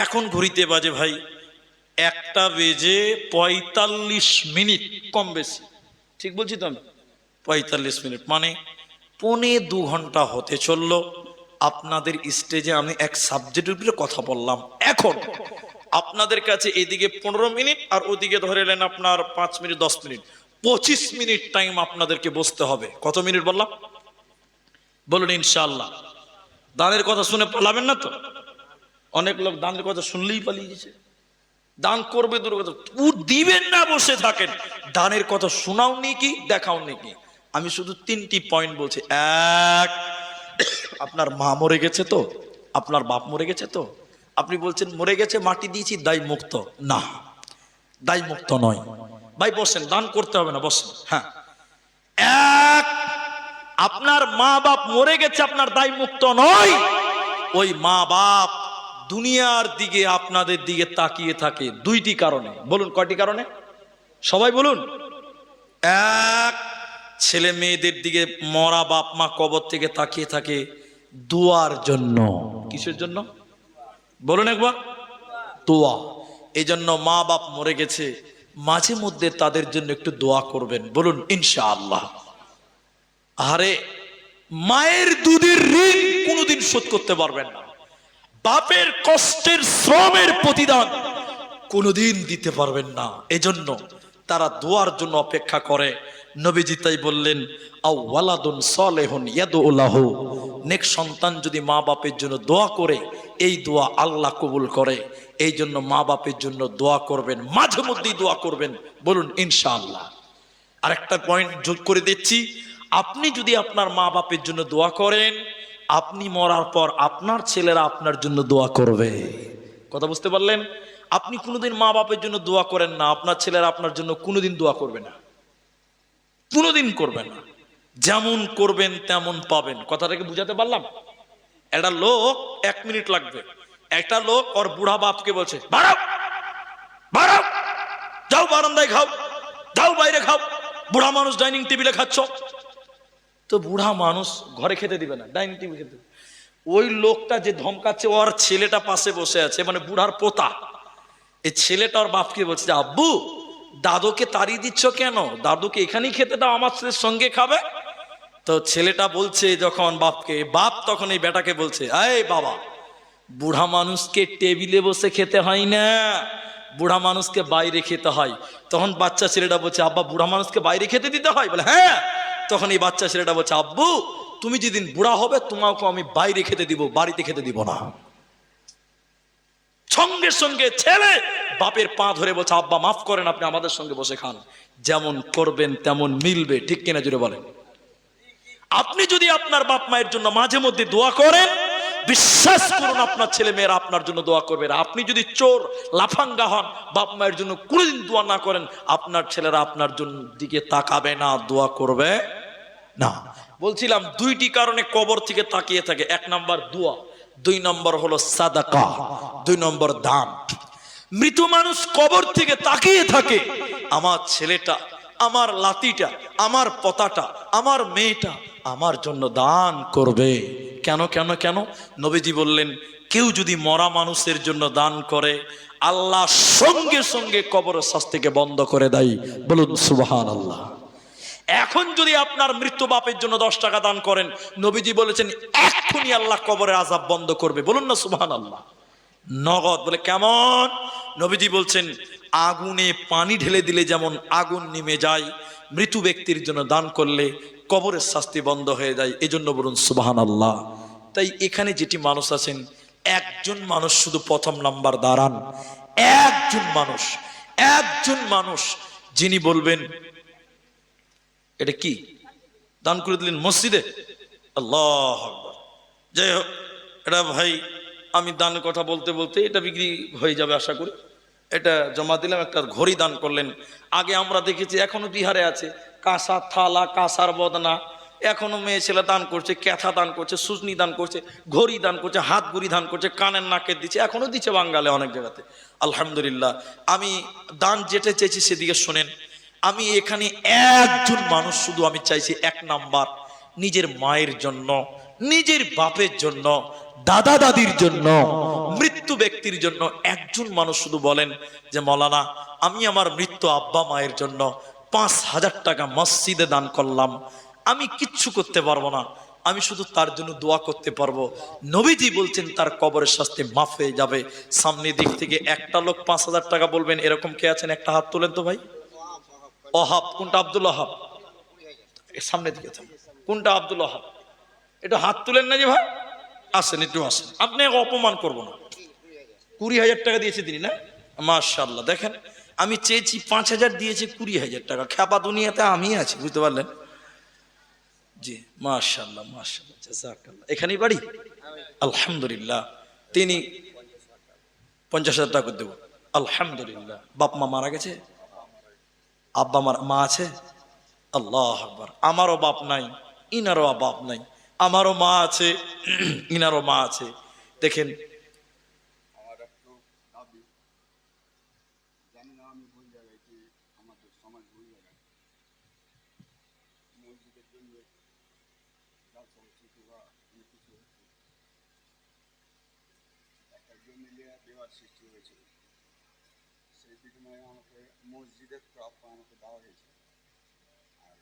এখন ঘড়িতে বাজে ভাই 1:45, কম বেশি, ঠিক বলছি তো আমি? 45 মিনিট মানে 1.25 ঘন্টা হতে চললো। আপনাদের স্টেজে আমি এক সাবজেক্টের উপরে কথা বললাম। এখন আপনাদের কাছে এদিকে 15 মিনিট আর ওদিকে ধরে নেন আপনার 5 মিনিট, 10 মিনিট, 25 মিনিট টাইম আপনাদেরকে বসতে হবে। কত মিনিট বললাম? বলুন ইনশাআল্লাহ। দানের কথা শুনে পালাবেন না তো? অনেক লোক দানের কথা শুনলেই পালিয়ে গেছে। দান করবে দূর কথা, দিবেন না, বসে থাকেন। দানের কথা শোনাও নাকি, দেখাও নাকি। আমি শুধু 3টি পয়েন্ট বলছি। এক, আপনার মা মরে গেছে তো, আপনার বাপ মরে গেছে তো, আপনি বলছেন মরে গেছে, মাটি দিয়েছি, দায় মুক্ত। না, দায় মুক্ত নয় ভাই। বসেন, দান করতে হবে না, বসেন। হ্যাঁ, এক, আপনার মা বাপ মরে গেছে, আপনার দায় মুক্ত নয়। ওই মা বাপ দুনিয়ার দিকে আপনাদের দিকে তাকিয়ে থাকে 2টি কারণে। বলুন কয়টি কারণে? সবাই বলুন। এক, ছেলে মেয়েদের দিকে মরা বাপ মা কবর থেকে তাকিয়ে থাকে দোয়ার জন্য। কিসের জন্য? বলুন একবার। দোয়া। এই জন্য মা বাপ মরে গেছে, মাঝে মধ্যে তাদের জন্য একটু দোয়া করবেন, বলুন ইনশাআল্লাহ। আরে মায়ের দুধের ঋণ কোনোদিন শোধ করতে পারবেন না, বাপের কষ্টের শ্রমের প্রতিদান কোনোদিন দিতে পারবেন না। এজন্য তারা দোয়ার জন্য অপেক্ষা করে। নবীজি তাই বললেন, আও ওয়ালাদুন সালেহুন ইয়াদউ লাহু, নেক সন্তান যদি মা বাপের জন্য দোয়া করে, এই দোয়া আল্লাহ কবুল করে। এই জন্য মা বাপের জন্য দোয়া করবেন, মাঝে মধ্যেই দোয়া করবেন, বলুন ইনশাআল্লাহ। আরেকটা পয়েন্ট যোগ করে দিচ্ছি, আপনি যদি আপনার মা বাপের জন্য দোয়া করেন, আপনি মরার পর আপনার ছেলেরা আপনার জন্য দোয়া করবে। কথা বুঝতে পারলেন? আপনি কোনোদিন মা বাপের জন্য দোয়া করেন না, আপনার ছেলেরা আপনার জন্য কোনোদিন দোয়া করবে না, কোনোদিন করবে না। যেমন করবেন তেমন পাবেন। কথাটাকে বুঝাতে পারলাম? একটা লোক, 1 মিনিট লাগবে, একটা লোক ওর বুড়া বাপকে বলছে, বাড়াও বাড়াও, যাও বারান্দায় খাও, যাও বাইরে খাও, বুড়া মানুষ ডাইনিং টেবিলে খাচ্ছ। তো বুড়া মানুষ ঘরে খেতে দিবে না, ডাইনিং টেবিল খেতে। ওই লোকটা যে ধমকাচ্ছে, ওর ছেলেটা পাশে বসে আছে, মানে বুড়ার পোতা। এই ছেলেটা ওর বাপকে বলছে, আব্বু দাদুকে তাড়িয়ে দিচ্ছ কেন? দাদুকে এখানেই খেতে দাও, আমার ছেলের সঙ্গে খাবে। তো ছেলেটা বলছে যখন বাপকে, বাপ তখন এই বেটাকে বলছে, এই বাবা, বুড়া মানুষকে টেবিলে বসে খেতে হয় না, বুড়া মানুষকে বাইরে খেতে হয়। তখন বাচ্চা ছেলেটা বলছে, আব্বা বুড়া মানুষকে বাইরে খেতে দিতে হয়? বলে হ্যাঁ। তখন এই বাচ্চা ছেলেটা বলছে, আব্বু তুমি যেদিন বুড়া হবে তোমাকে আমি বাইরে খেতে দিব, বাড়িতে খেতে দিব না। সঙ্গে সঙ্গে ছেলে বাপের পা ধরে বলছে, আব্বা মাফ করেন, আপনি আমাদের সঙ্গে বসে খান, যেমন করবেন তেমন মিলবে। ঠিক কিনা জুড়ে বলেন? আপনি যদি আপনার বাপ মায়ের জন্য মাঝে মধ্যে দোয়া করেন, বিশ্বাস করুন আপনার ছেলে মেয়েরা আপনার জন্য দোয়া করবে। আপনি যদি চোর লাফাঙ্গা হন, বাপ মায়ের জন্য কোনোদিন দোয়া না করেন, আপনার ছেলেরা আপনার জন্য দিকে তাকাবে না, দোয়া করবে না। বলছিলাম দুইটি কারণে কবর থেকে তাকিয়ে থাকে। এক নাম্বার দোয়া, দুই নম্বর হলো সাদাকা, দুই নম্বর দান। মৃত মানুষ কবর থেকে তাকিয়ে থাকে, আমার ছেলেটা, আমার লাতিটা, আমার পতাটা, আমার মেয়েটা আমার জন্য দান করবে। কেন কেন কেন? নবীজি বললেন, কেউ যদি মরা মানুষের জন্য দান করে, আল্লাহ সঙ্গে সঙ্গে কবরের শাস্তিকে বন্ধ করে দেয়। বলুন সুবহানাল্লাহ। এখন যদি আপনার মৃত্যু বাপের জন্য 10 টাকা দান করেন, নবীজি বলেছেন এক্ষুনি আল্লাহ কবরের আযাব বন্ধ করবে। বলুন না সুবহানাল্লাহ। নগদ। বলে কেমন? নবীজি বলছেন আগুনে পানি ঢেলে দিলে যেমন আগুন নিমে যায়, মৃত্যু ব্যক্তির জন্য দান করলে কবরের শাস্তি বন্ধ হয়ে যায়। এজন্য বলুন সুবহানাল্লাহ। তাই এখানে যেটি মানুষ আছেন, একজন মানুষ শুধু প্রথম নাম্বার দাঁড়ান, একজন মানুষ যিনি বলবেন এটা কি দান করে দিলেন মসজিদে, আল্লাহ আকবার। যাই হোক, এটা ভাই আমি দানের কথা বলতে বলতে এটা বিক্রি হয়ে যাবে আশা করি। এটা জমা দিলাম, একটা ঘড়ি দান করলেন। আগে আমরা দেখেছি, এখনো বিহারে আছে, কাঁসা থালা, কাঁসার বদনা, এখনো মেয়ে ছেলে দান করছে, ক্যাথা দান করছে, সুজনি দান করছে, ঘড়ি দান করছে, হাত গুড়ি দান করছে, কানের নাকের দিচ্ছে, এখনো দিচ্ছে বাঙালে অনেক জায়গাতে। আলহামদুলিল্লাহ। আমি দান যেটা চাইছি সেদিকে শোনেন। আমি এখানে একজন মানুষ শুধু আমি চাইছি, এক নাম্বার নিজের মায়ের জন্য, নিজের বাপের জন্য, দাদা দাদির জন্য, মৃত্যু ব্যক্তির জন্য একজন মানুষ শুধু বলেন যে মৌলানা আমি আমার মৃত্যু আব্বা মায়ের জন্য 5,000 টাকা মসজিদে দান করলাম, আমি কিচ্ছু করতে পারবো না, আমি শুধু তার জন্য দোয়া করতে পারবো। নবীজি বলছেন তার কবরের শাস্তি মাফ হয়ে যাবে। সামনের দিক থেকে একটা লোক 5,000 টাকা বলবেন, এরকম কে আছেন? একটা হাত তোলেন তো ভাই। ওহাব। কোনটা? আব্দুল ওহাব। সামনের দিকে কোনটা? আব্দুল ওহাব। এটা হাত তুলেন না যে ভাই, আসেন একটু আসেন, আপনি অপমান করবো না। 20,000 টাকা দিয়েছে তিনি না? মাশাআল্লাহ। দেখেন আমি চেয়েছি 5,000, দিয়েছে 20,000 টাকা। খ্যাপা দুনিয়াতে আমি আছি, বুঝতে পারলেন? জি মাশাআল্লাহ মাশাআল্লাহ, জাযাকাল্লাহ। এখানেই বাড়ি? আলহামদুলিল্লাহ। তিনি 50,000 টাকা দেব। আলহামদুলিল্লাহ। বাপ মা মারা গেছে? আব্বা মা আছে? আল্লাহ আকবার। আমারও বাপ নাই, ইনারও বাপ নাই। আমারও মা আছে, ইনারও মা আছে। দেখেন সৃষ্টি হয়েছিল, সেই বিনিময়ে আমাকে মসজিদের তরফ আমাকে দেওয়া হয়েছে, আর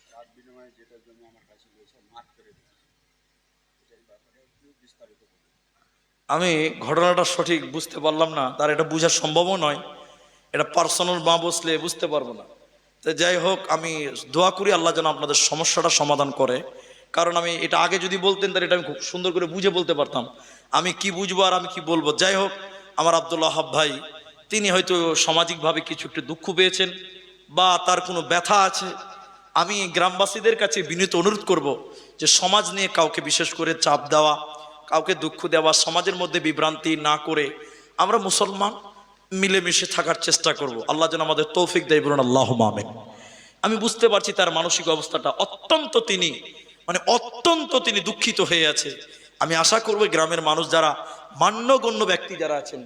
তার বিনিময়ে যেটার জন্য আমার কাছে রয়েছে মাঠ করে দিয়েছে। এটার ব্যাপারে একটু বিস্তারিত করুন। আমি ঘটনাটা সঠিক বুঝতে পারলাম না, তার এটা বোঝা সম্ভবও নয়, এটা পার্সোনাল মা বসলে বুঝতে পারবো না। তো যাই হোক, আমি দোয়া করি আল্লাহ যেন আপনাদের সমস্যাটা সমাধান করে। কারণ আমি এটা আগে যদি বলতেন তাহলে এটা আমি খুব সুন্দর করে বুঝে বলতে পারতাম, আমি কি বুঝবো আর আমি কি বলবো। যাই হোক, আমার আব্দুল ওহাব ভাই তিনি হয়তো সামাজিকভাবে কিছু একটু দুঃখ পেয়েছেন বা তার কোনো ব্যথা আছে। আমি গ্রামবাসীদের কাছে বিনীত অনুরোধ করব যে সমাজ নিয়ে কাউকে বিশেষ করে চাপ দেওয়া, কাউকে দুঃখ দেওয়া, সমাজের মধ্যে বিভ্রান্তি না করে আমরা মুসলমান মিলেমিশে থাকার চেষ্টা করব। আল্লাহ যেন আমাদের তৌফিক দেয়, বলুন আল্লাহুম্মা আমিন। আমি বুঝতে পারছি তার মানসিক অবস্থাটা অত্যন্ত, তিনি দুঃখিত হয়ে আছে। আমি আশা করব গ্রামের মানুষ যারা মান্যগণ্য ব্যক্তি যারা আছেন